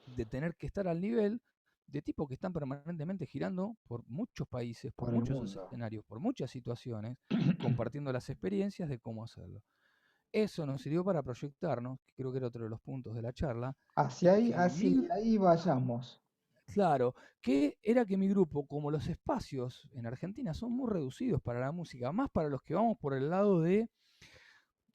de tener que estar al nivel de tipos que están permanentemente girando por muchos países, por Por el muchos mundo. escenarios, por muchas situaciones, compartiendo las experiencias de cómo hacerlo. Eso nos sirvió para proyectarnos, que creo que era otro de los puntos de la charla, y que Hacia ahí vayamos. claro, que era que mi grupo, como los espacios en Argentina son muy reducidos para la música, más para los que vamos por el lado de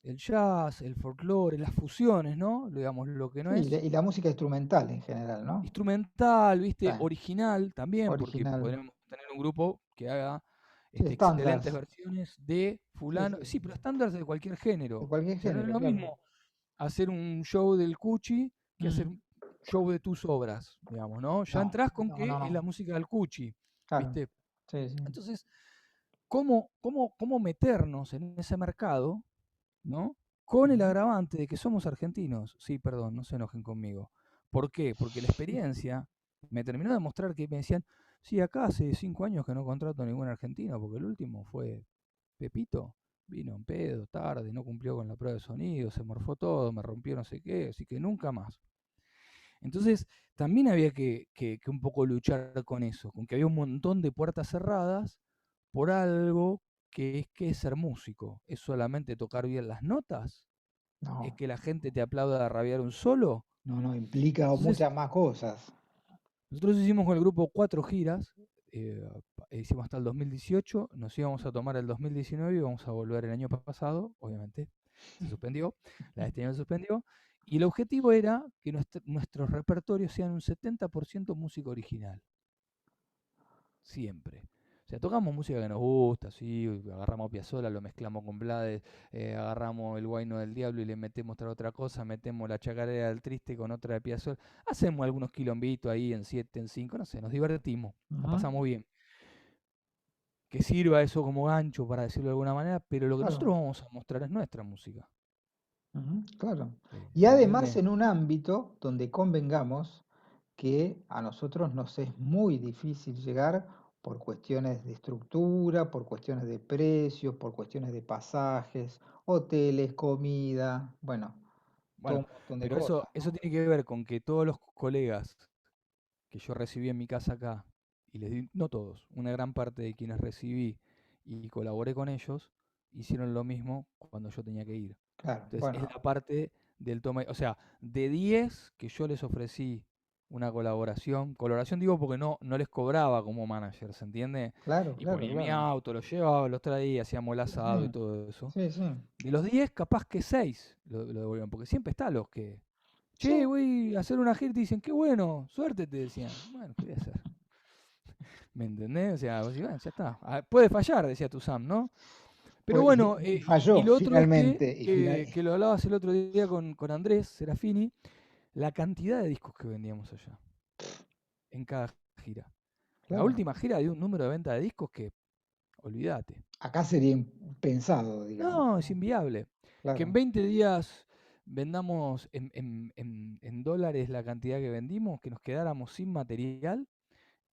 el jazz, el folclore, las fusiones, ¿no? Digamos, lo que no Sí, es y la música instrumental en general, ¿no? instrumental, Sí, ¿viste? Original también, porque original. podríamos tener un grupo que haga Sí, excelentes estándares. versiones de Sí, fulano, sí, sí, pero estándares de cualquier género. de O cualquier sea, no es género, lo claro. mismo hacer un show del Cuchi que hacer Mm, un show de tus obras, digamos, ¿no? Ya no, entrás con no, no, que es no, la música del Cuchi, claro. ¿viste? Sí, sí. Entonces, ¿cómo meternos en ese mercado, ¿no? Con el Ujú. agravante de que somos argentinos. Sí, perdón, no se enojen conmigo. ¿Por qué? Porque la experiencia me terminó de mostrar que me decían, sí, acá hace 5 años que no contrato a ningún argentino, porque el último fue Pepito, vino en pedo, tarde, no cumplió con la prueba de sonido, se morfó todo, me rompió no sé qué, así que nunca más. Entonces, también había que un poco luchar con eso, con que había un montón de puertas cerradas por algo que es ser músico. ¿Es solamente tocar bien las notas? ¿Es No, que la gente te aplauda a rabiar un solo? no, no, implica Entonces, muchas más cosas. nosotros hicimos con el grupo 4 giras, hicimos hasta el 2018, nos íbamos a tomar el 2019 y vamos a volver el año pasado, obviamente se suspendió, la de este año se suspendió, y el objetivo era que nuestros repertorios sean un 70% música original, siempre. O sea, tocamos música que nos gusta, sí, agarramos a Piazzolla, lo mezclamos con Blades, agarramos el Guayno del Diablo y le metemos otra cosa, metemos la chacarera del Triste con otra de Piazzolla, hacemos algunos quilombitos ahí en 7 en 5 no sé, nos divertimos, la Ujú, pasamos bien. Que sirva eso como gancho, para decirlo de alguna manera, pero lo que claro. nosotros vamos a mostrar es nuestra música. Ujú, claro. Y ¿Se además entiende? en un ámbito donde convengamos que a nosotros nos es muy difícil llegar por cuestiones de estructura, por cuestiones de precios, por cuestiones de pasajes, hoteles, comida, bueno, todo Bueno, un montón de pero eso, cosas, eso ¿no? tiene que ver con que todos los colegas que yo recibí en mi casa acá, y les di, no todos, una gran parte de quienes recibí y colaboré con ellos, hicieron lo mismo cuando yo tenía que ir. Claro, Entonces es bueno, la parte del toma, o sea, de 10 que yo les ofrecí una colaboración digo porque no les cobraba como manager, ¿se entiende? claro, Y claro, ponía mi claro. auto, los llevaba, los traía, hacíamos el Sí, asado y sí, todo eso. sí, sí. De los 10 capaz que 6 lo devolvían, porque siempre está los que, Sí, che, voy a hacer una gira y te dicen, qué bueno, suerte te decían. Bueno, ¿qué voy a hacer? ¿Me entendés? O sea, vos decís, bueno, ya está. Ah, puede fallar, decía tu Sam, ¿no? Pero pues, bueno, y y falló lo otro es finalmente, y que lo hablabas el otro día con Andrés Serafini, la cantidad de discos que vendíamos allá, en cada gira. La claro, última gira dio un número de venta de discos que, olvídate. acá sería impensado, digamos, No, es ¿no? inviable. Que en Claro. 20 días vendamos en dólares la cantidad que vendimos, que nos quedáramos sin material,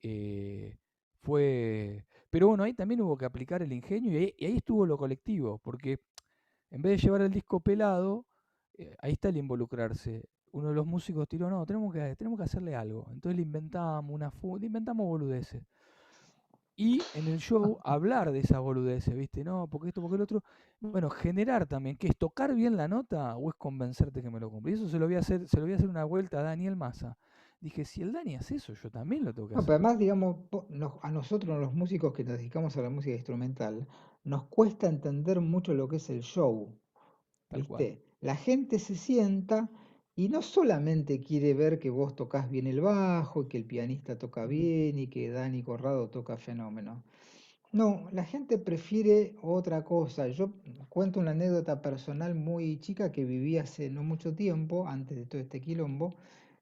eh, fue... Pero bueno, ahí también hubo que aplicar el ingenio y ahí estuvo lo colectivo, porque en vez de llevar el disco pelado, ahí está el involucrarse. Uno de los músicos tiró, no, tenemos que hacerle algo. Entonces le inventamos le inventamos boludeces. Y en el show hablar de esas boludeces, ¿viste? No, porque esto, porque el otro. Bueno, generar también, ¿qué es tocar bien la nota o es convencerte que me lo compre? Y eso se lo voy a hacer una vuelta a Daniel Massa. Dije, si el Dani hace eso, yo también lo tengo que No, pero hacer. además, digamos, a nosotros, los músicos que nos dedicamos a la música instrumental, nos cuesta entender mucho lo que es el show, Tal cual. ¿viste? La gente se sienta y no solamente quiere ver que vos tocas bien el bajo, y que el pianista toca bien y que Dani Corrado toca fenómeno. No, la gente prefiere otra cosa. Yo cuento una anécdota personal muy chica que viví hace no mucho tiempo, antes de todo este quilombo,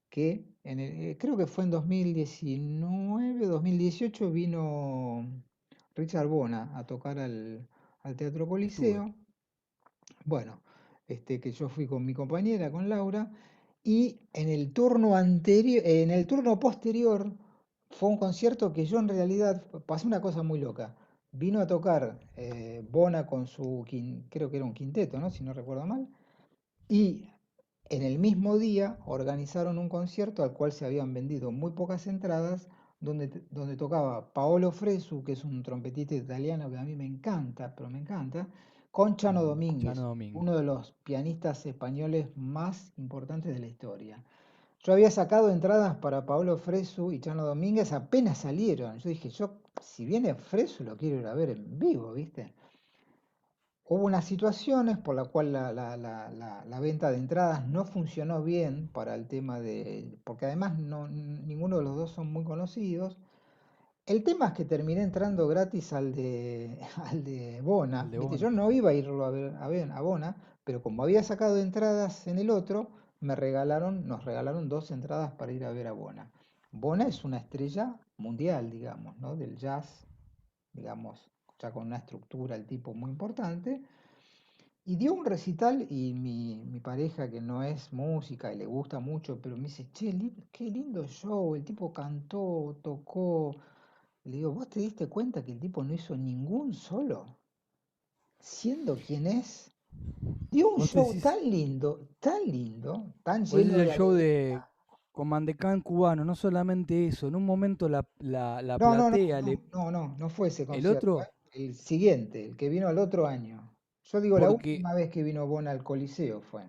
que creo que fue en 2019, 2018 vino Richard Bona a tocar al Teatro Estuve. Coliseo. Bueno, que yo fui con mi compañera, con Laura, y en el turno anterior, en el turno posterior, fue un concierto que yo en realidad pasé una cosa muy loca. Vino a tocar Bona con su, creo que era un quinteto, ¿no? Si no recuerdo mal. Y en el mismo día organizaron un concierto al cual se habían vendido muy pocas entradas, donde tocaba Paolo Fresu, que es un trompetista italiano que a mí me encanta, pero me encanta, con Chano Chano Domínguez, Domingo. uno de los pianistas españoles más importantes de la historia. Yo había sacado entradas para Paolo Fresu y Chano Domínguez apenas salieron. Yo dije, si viene Fresu lo quiero ir a ver en vivo, ¿viste? Hubo unas situaciones por la cual la venta de entradas no funcionó bien para el tema de, porque además ninguno de los dos son muy conocidos, El tema es que terminé entrando gratis al de al Bona. de Viste, Bona. yo no iba a irlo a Bona, pero como había sacado entradas en el otro, nos regalaron dos entradas para ir a ver a Bona. Bona es una estrella mundial, digamos, ¿no? Del jazz, digamos, ya con una estructura, el tipo muy importante. Y dio un recital y mi pareja, que no es música y le gusta mucho, pero me dice, che, qué lindo show, el tipo cantó, tocó. Le digo, ¿vos te diste cuenta que el tipo no hizo ningún solo? Siendo quien es, dio un show tan lindo, tan Vos decís lleno el de show de alegría. Comandecán cubano, no solamente eso, en un momento la No, no, no, platea, no, no, no, no fue ese el concierto, otro, ¿eh? El siguiente, el que vino al otro año. Yo digo, la porque última vez que vino Bona al Coliseo fue.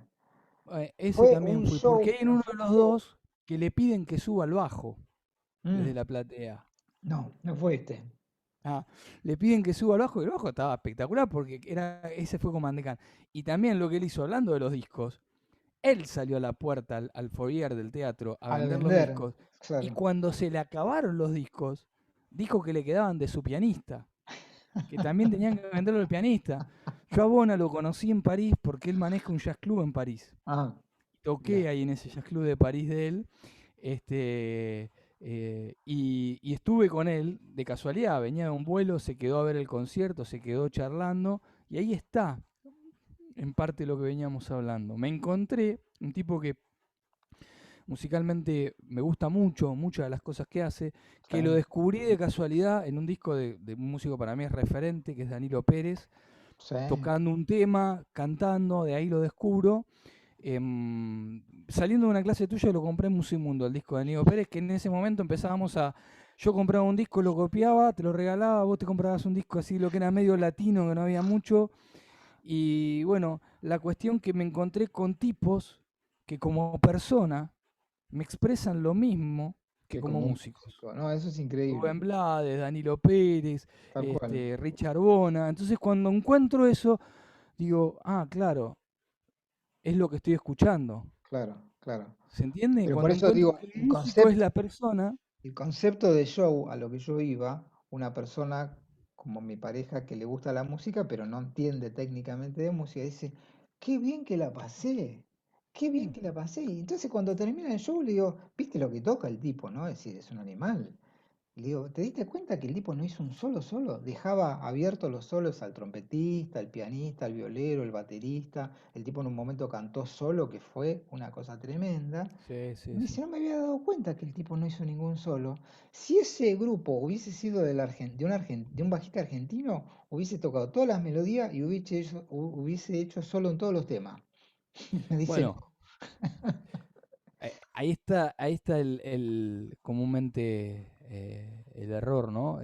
ese Fue también un fui, porque show, hay en pero uno fue de un los show. dos que le piden que suba al bajo desde Mm, la platea. no, no fue este. Ah, le piden que suba al bajo y el bajo estaba espectacular porque ese fue Comandecán. Y también lo que él hizo, hablando de los discos, él salió a la puerta, al foyer del teatro, a Al vender los vender, discos. Y claro. cuando se le acabaron los discos, dijo que le quedaban de su pianista, que también tenían que venderlo al pianista. Yo a Bona lo conocí en París porque él maneja un jazz club en París. Ah, Toqué bien. ahí en ese jazz club de París de él. Y estuve con él de casualidad. Venía de un vuelo, se quedó a ver el concierto, se quedó charlando. Y ahí está, en parte, lo que veníamos hablando. Me encontré un tipo que musicalmente me gusta mucho, muchas de las cosas que hace, Sí, que lo descubrí de casualidad en un disco de un músico para mí es referente, que es Danilo Pérez, sí. tocando un tema, cantando, de ahí lo descubro. Saliendo de una clase tuya lo compré en Musimundo, el disco de Danilo Pérez, que en ese momento empezábamos a... Yo compraba un disco, lo copiaba, te lo regalaba, vos te comprabas un disco así, lo que era medio latino, que no había mucho. Y bueno, la cuestión que me encontré con tipos que como persona me expresan lo mismo que Que como como un músicos. músico. No, eso es increíble. Rubén Blades, Danilo Pérez, Tal cual. Richard Bona. Entonces cuando encuentro eso, digo, ah, claro, es lo que estoy escuchando. Claro, claro. ¿Se entiende? Pero por Cuando eso encuentro digo, que el músico es la persona, el concepto de show a lo que yo iba, una persona como mi pareja que le gusta la música, pero no entiende técnicamente de música, dice, qué bien que la pasé, qué bien que la pasé. Y entonces cuando termina el show le digo, ¿viste lo que toca el tipo, no? Es decir, es un animal. Le digo, ¿te diste cuenta que el tipo no hizo un solo solo? Dejaba abiertos los solos al trompetista, al pianista, al violero, el baterista. El tipo en un momento cantó solo, que fue una cosa tremenda. sí, Y sí, me sí. dice, no me había dado cuenta que el tipo no hizo ningún solo. Si ese grupo hubiese sido de un bajista argentino, hubiese tocado todas las melodías y hubiese hecho solo en todos los temas. Me dice, Bueno, no. ahí está comúnmente el error, ¿no?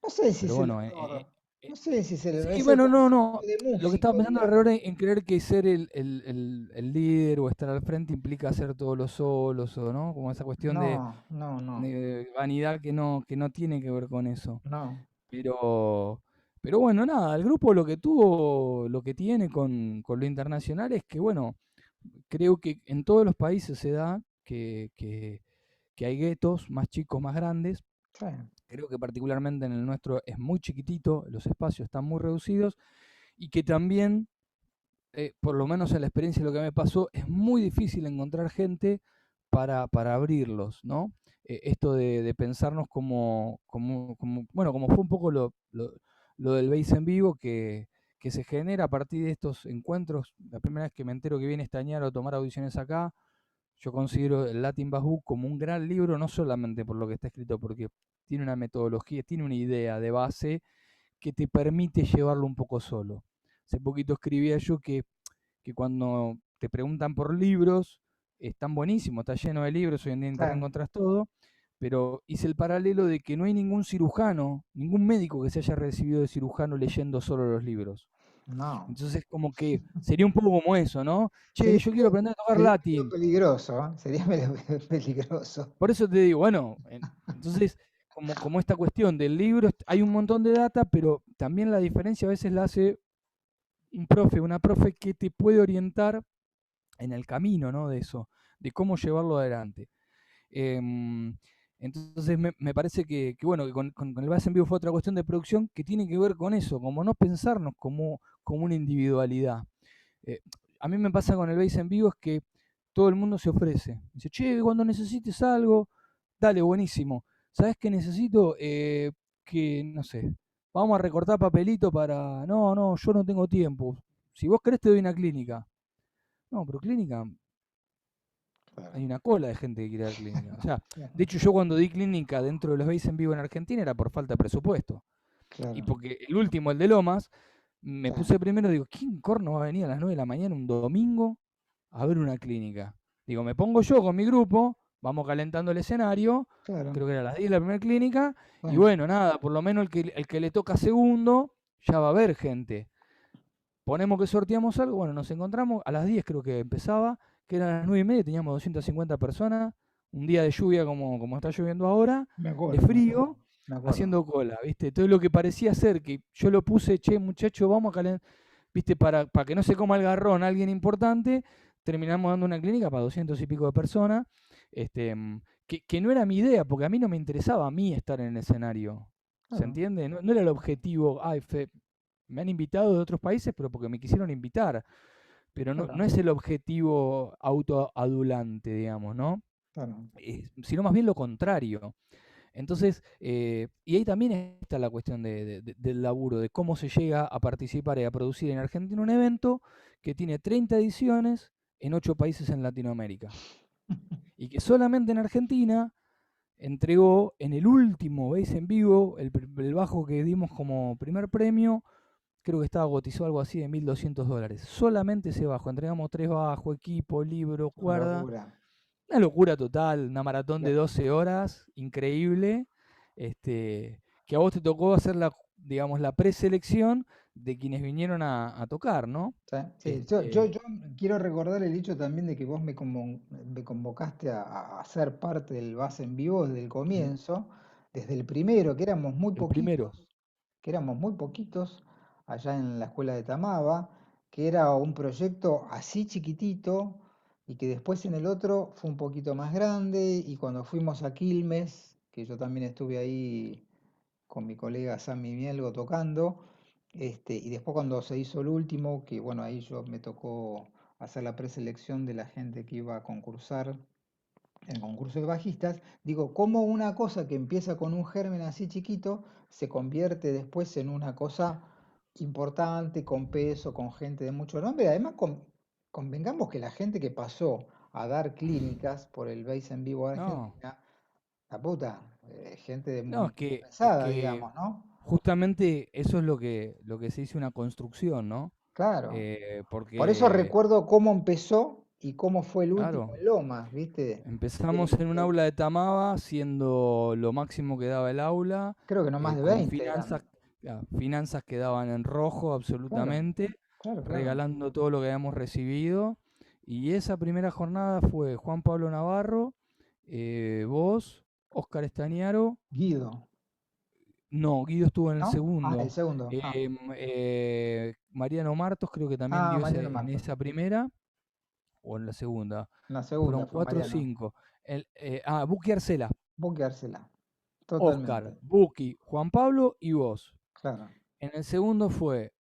No sé si Pero es el bueno, error. eh, No sé si sí, es el bueno, no, concepto no. de Lo que estaba músico, pensando el error digamos. en creer que ser el líder o estar al frente implica hacer todos los solos, o no, como esa cuestión No, no, no, de vanidad que no tiene que ver con eso. no. Pero, pero bueno, nada, el grupo lo que tuvo, lo que tiene con lo internacional es que, bueno, creo que en todos los países se da que hay guetos más chicos, más grandes. Sí, Creo que particularmente en el nuestro es muy chiquitito, los espacios están muy reducidos y que también, por lo menos en la experiencia de lo que me pasó, es muy difícil encontrar gente para abrirlos, ¿no? Esto de pensarnos bueno, como fue un poco lo del Base en vivo, que se genera a partir de estos encuentros. La primera vez que me entero que viene Estañaro a tomar audiciones acá, yo considero el Latin Bass Book como un gran libro, no solamente por lo que está escrito, porque tiene una metodología, tiene una idea de base que te permite llevarlo un poco solo. Hace poquito escribía yo que cuando te preguntan por libros, están buenísimos, está lleno de libros, hoy en día en sí. internet encontrás todo, pero hice el paralelo de que no hay ningún cirujano, ningún médico que se haya recibido de cirujano leyendo solo los libros. No. Entonces como que sería un poco como eso, ¿no? Che, Sería yo quiero aprender a tocar medio latín. peligroso, ¿eh? Sería medio peligroso. Por eso te digo, bueno, entonces, como esta cuestión del libro, hay un montón de data, pero también la diferencia a veces la hace un profe, una profe que te puede orientar en el camino, ¿no? De eso, de cómo llevarlo adelante. Em, Entonces me parece que, bueno, que con el Bass en Vivo fue otra cuestión de producción que tiene que ver con eso, como no pensarnos como una individualidad. Eh, a mí me pasa con el Bass en Vivo es que todo el mundo se ofrece. Dice, che, cuando necesites algo, dale, buenísimo. ¿Sabes qué necesito? Que, no sé, vamos a recortar papelito para... No, no, yo no tengo tiempo. Si vos querés te doy una clínica. No, pero clínica, Claro, hay una cola de gente que quiere dar clínica. O sea, de claro, hecho yo cuando di clínica dentro de los Bass en Vivo en Argentina era por falta de presupuesto. Y claro. porque el último, el de Lomas, me Sí, puse primero, digo, ¿quién corno va a venir a las 9 de la mañana un domingo a ver una clínica? Digo, me pongo yo con mi grupo, vamos calentando el escenario, claro. creo que era a las 10 la primera clínica, y Bueno, bueno, nada, por lo menos el que le toca segundo, ya va a haber gente. Ponemos que sorteamos algo, bueno, nos encontramos, a las 10 creo que empezaba, que eran las 9 y media, teníamos 250 personas, un día de lluvia como está lloviendo ahora, me de acuerdo, me acuerdo, frío, me acuerdo. haciendo cola, ¿viste? Todo lo que parecía ser que yo lo puse, che, muchacho, vamos a calentar, ¿viste? Para que no se coma el garrón alguien importante, terminamos dando una clínica para 200 y pico de personas, este, que no era mi idea, porque a mí no me interesaba a mí estar en el escenario, ¿se Claro, entiende? No, no era el objetivo, ay, me han invitado de otros países, pero porque me quisieron invitar. Pero no, no claro, es el objetivo autoadulante, digamos, ¿no? claro, Sino más bien lo contrario. Entonces, y ahí también está la cuestión del laburo, de cómo se llega a participar y a producir en Argentina un evento que tiene 30 ediciones en 8 países en Latinoamérica. Y que solamente en Argentina entregó en el último Base en Vivo, el bajo que dimos como primer premio, creo que estaba cotizado algo así de $1.200. Solamente ese bajo. Entregamos 3 bajos, equipo, libro, una cuerda. locura. Una locura total, una maratón de Claro, 12 horas, increíble. Que a vos te tocó hacer digamos, la preselección de quienes vinieron a tocar, ¿no? sí, sí. Este, Yo quiero recordar el hecho también de que vos me convocaste a ser parte del Base en Vivo desde el mm, comienzo, desde el primero, el primero. que éramos muy poquitos allá en la escuela de Tamaba, que era un proyecto así chiquitito y que después en el otro fue un poquito más grande y cuando fuimos a Quilmes, que yo también estuve ahí con mi colega Sammy Mielgo tocando, y después cuando se hizo el último, que bueno, ahí yo me tocó hacer la preselección de la gente que iba a concursar en el concurso de bajistas, digo, cómo una cosa que empieza con un germen así chiquito se convierte después en una cosa importante, con peso, con gente de mucho nombre. Además, convengamos que la gente que pasó a dar clínicas por el Base en Vivo de No, Argentina, la puta, gente de no, muy es pesada, que digamos, ¿no? justamente eso es lo que se dice una construcción, ¿no? Claro. Por eso Porque, recuerdo cómo empezó y cómo fue el último claro, en Lomas, ¿viste? empezamos Del- en un del- aula de Tamaba, siendo lo máximo que daba el aula, creo que no más de con 20 finanzas, eran. finanzas que daban en rojo Claro, absolutamente, claro, claro. regalando todo lo que habíamos recibido. Y esa primera jornada fue Juan Pablo Navarro, vos, Óscar Estañaro, Guido, no, Guido estuvo en el ¿no? Ah, el segundo, segundo. Ah, Mariano Martos creo que también ah, dio Mariano en Martos. esa primera, o en la segunda, La fueron segunda fue cuatro o Mariano. cinco. Buki Arcela, Vos quedársela. Oscar, Totalmente. Buki, Juan Pablo y vos. Claro. En el segundo fue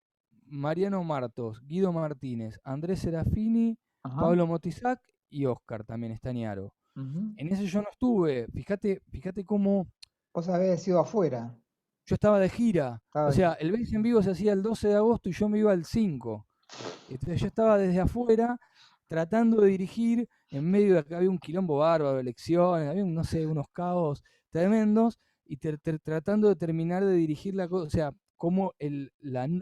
Mariano Martos, Guido Martínez, Andrés Serafini, Ajá. Pablo Motizac y Oscar también Estañaro. Ujú. En ese yo no estuve. Fíjate cómo Vos habías sido afuera. yo estaba de gira. O Estaba sea, de el Base en Vivo se hacía el 12 de agosto y yo me iba el 5. Entonces yo estaba desde afuera tratando de dirigir en medio de que había un quilombo bárbaro, elecciones, había, no sé, unos caos tremendos y tratando de terminar de dirigir la cosa, o sea, como el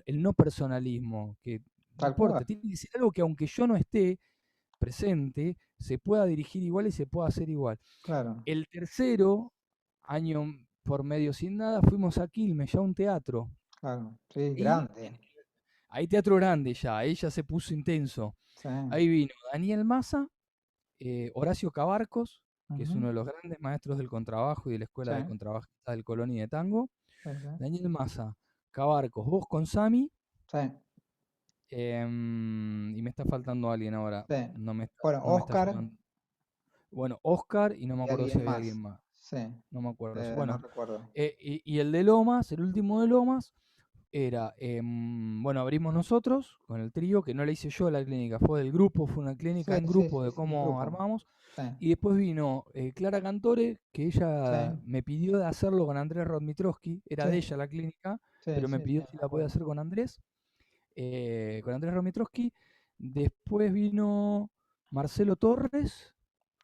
no personalismo, que no tal cual. importa, tiene que ser algo que aunque yo no esté presente, se pueda dirigir igual y se pueda hacer igual. Claro, El tercero, año por medio sin nada, fuimos a Quilmes, ya a un teatro. claro. Sí, Y grande. ahí teatro grande ya, ahí ya se puso intenso. Sí. Ahí vino Daniel Massa, Horacio Cabarcos, que es Ujú. uno de los grandes maestros del contrabajo y de la Sí, escuela de contrabajistas del Colón y de tango. sí, sí. Daniel Massa, Cabarcos, vos con Sami, Sí, y me está faltando alguien ahora. sí. No me está, Bueno, no me está Oscar sonando. Bueno, Oscar y no me y acuerdo si alguien había alguien más. más. sí, no me acuerdo. no Bueno, recuerdo. y el de Lomas, el último de Lomas, era, bueno, abrimos nosotros con el trío, que no la hice yo la clínica, fue del grupo, fue una clínica Sí, en sí, grupo sí, de sí, en cómo grupo. armamos. Sí, Y después vino Clara Cantore, que sí, ella me pidió de hacerlo con Andrés Rodmitrovsky, era sí, de ella la clínica, sí, pero me sí, sí, pidió si me la podía acuerdo. hacer con Andrés Rodmitrovsky. Después vino Marcelo Torres,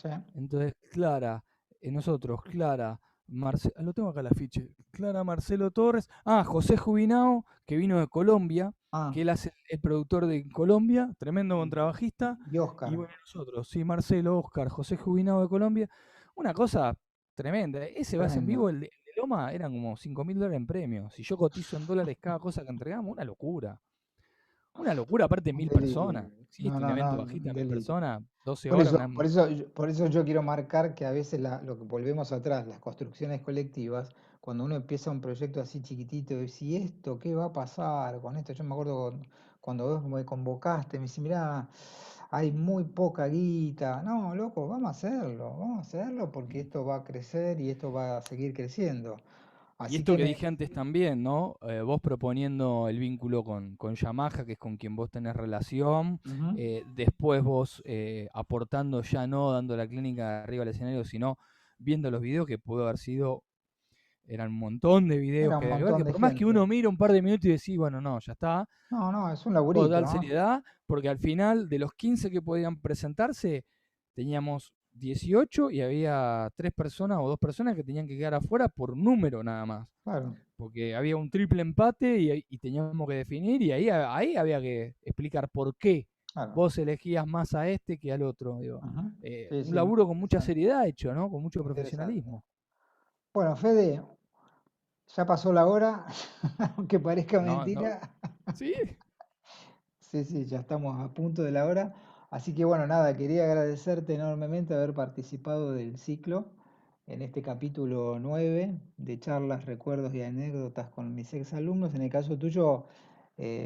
Sí. entonces Clara, nosotros, Clara, lo tengo acá el afiche, Clara, Marcelo Torres, José Jubinao, que vino de Colombia, que Ah, él hace el productor de Colombia, tremendo y, contrabajista, y y Oscar. bueno, nosotros, sí, Marcelo, Oscar, José Jubinao de Colombia, una cosa tremenda, ese base en Tremendo. vivo, el de Loma, eran como $5.000 en premios, si yo cotizo en dólares cada cosa que entregamos, una locura, aparte Un 1.000 personas, delirio. No, existe un no, no, evento bajista un de 1.000 delirio. personas, 12 horas, una... Por eso yo quiero marcar que a veces lo que volvemos atrás, las construcciones colectivas, cuando uno empieza un proyecto así chiquitito, y si esto, ¿qué va a pasar con esto? Yo me acuerdo cuando vos me convocaste, me dice, mirá, hay muy poca guita. No, loco, vamos a hacerlo porque esto va a crecer y esto va a seguir creciendo. Y Así esto que que dije antes también, ¿no? Vos proponiendo el vínculo con Yamaha, que es con quien vos tenés relación, ujú, después vos aportando ya no dando la clínica arriba del escenario, sino viendo los videos que pudo haber sido, eran un montón de videos era un que había que ver, montón que de por más que gente. uno mira un par de minutos y decís, bueno, no, ya está, No, no, es un vos laburito, dar ¿no? seriedad, porque al final de los 15 que podían presentarse, teníamos 18 y había 3 personas o 2 personas que tenían que quedar afuera por número nada más Claro, porque había un triple empate y teníamos que definir y ahí había que explicar por qué claro. vos elegías más a este que al otro. Digo. Ujú. Sí, Un sí, muy laburo con mucha interesante. seriedad hecho, ¿no? Con mucho Muy interesante. profesionalismo. Bueno, Fede, ya pasó la hora, aunque parezca No, no, mentira. sí. Sí, sí, ya estamos a punto de la hora. Así que bueno, nada, quería agradecerte enormemente haber participado del ciclo en este capítulo 9 de charlas, recuerdos y anécdotas con mis exalumnos. En el caso tuyo,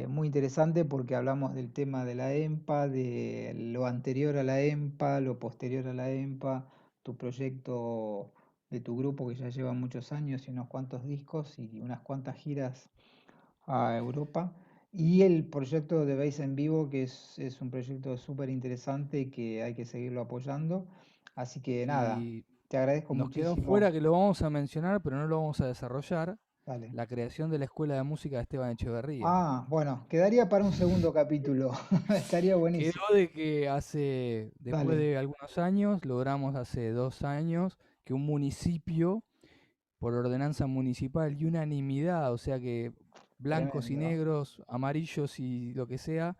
muy interesante porque hablamos del tema de la EMPA, de lo anterior a la EMPA, lo posterior a la EMPA, tu proyecto de tu grupo que ya lleva muchos años y unos cuantos discos y unas cuantas giras a Europa. Y el proyecto de Base en Vivo, que es un proyecto súper interesante y que hay que seguirlo apoyando. Así que nada, Y te agradezco nos quedó muchísimo. fuera que lo vamos a mencionar, pero no lo vamos a desarrollar, Dale. la creación de la Escuela de Música de Esteban Echeverría. Ah, bueno, quedaría para un segundo capítulo. Estaría Quedó buenísimo. de que después Dale, de algunos años, logramos hace 2 años que un municipio por ordenanza municipal y unanimidad, o sea que blancos y tremendo. negros, amarillos y lo que sea,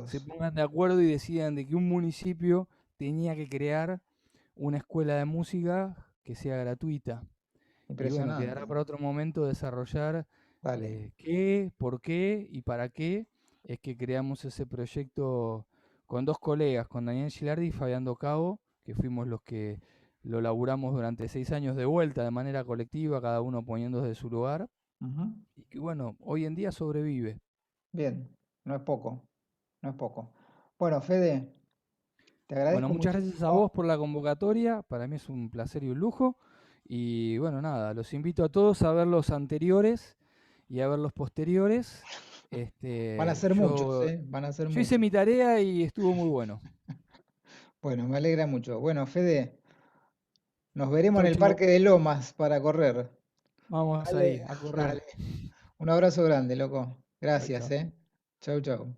se Todos. pongan de acuerdo y decidan de que un municipio tenía que crear una escuela de música que sea gratuita. Y bueno, quedará Impresionante. para otro momento desarrollar Dale. qué, por qué y para qué es que creamos ese proyecto con dos colegas, con Daniel Gilardi y Fabián Docabo, que fuimos los que lo laburamos durante 6 años de vuelta de manera colectiva, cada uno poniendo de su lugar, Ujú. y que bueno, hoy en día sobrevive. Bien, no es poco, no es poco. Bueno, Fede, te Bueno, agradezco muchas gracias a vos muchísimo. por la convocatoria, para mí es un placer y un lujo, y bueno, nada, los invito a todos a ver los anteriores y a ver los posteriores. Van a ser muchos, Yo, ¿eh? Van a ser yo hice muchos. mi tarea y estuvo muy bueno. Bueno, me alegra mucho. Bueno, Fede, nos veremos en Chau, el chau. Parque de Lomas para correr. Vamos Dale, ahí a correr. dale. Un abrazo grande, loco. Chau, Gracias, chau. ¿eh? Chau, chau.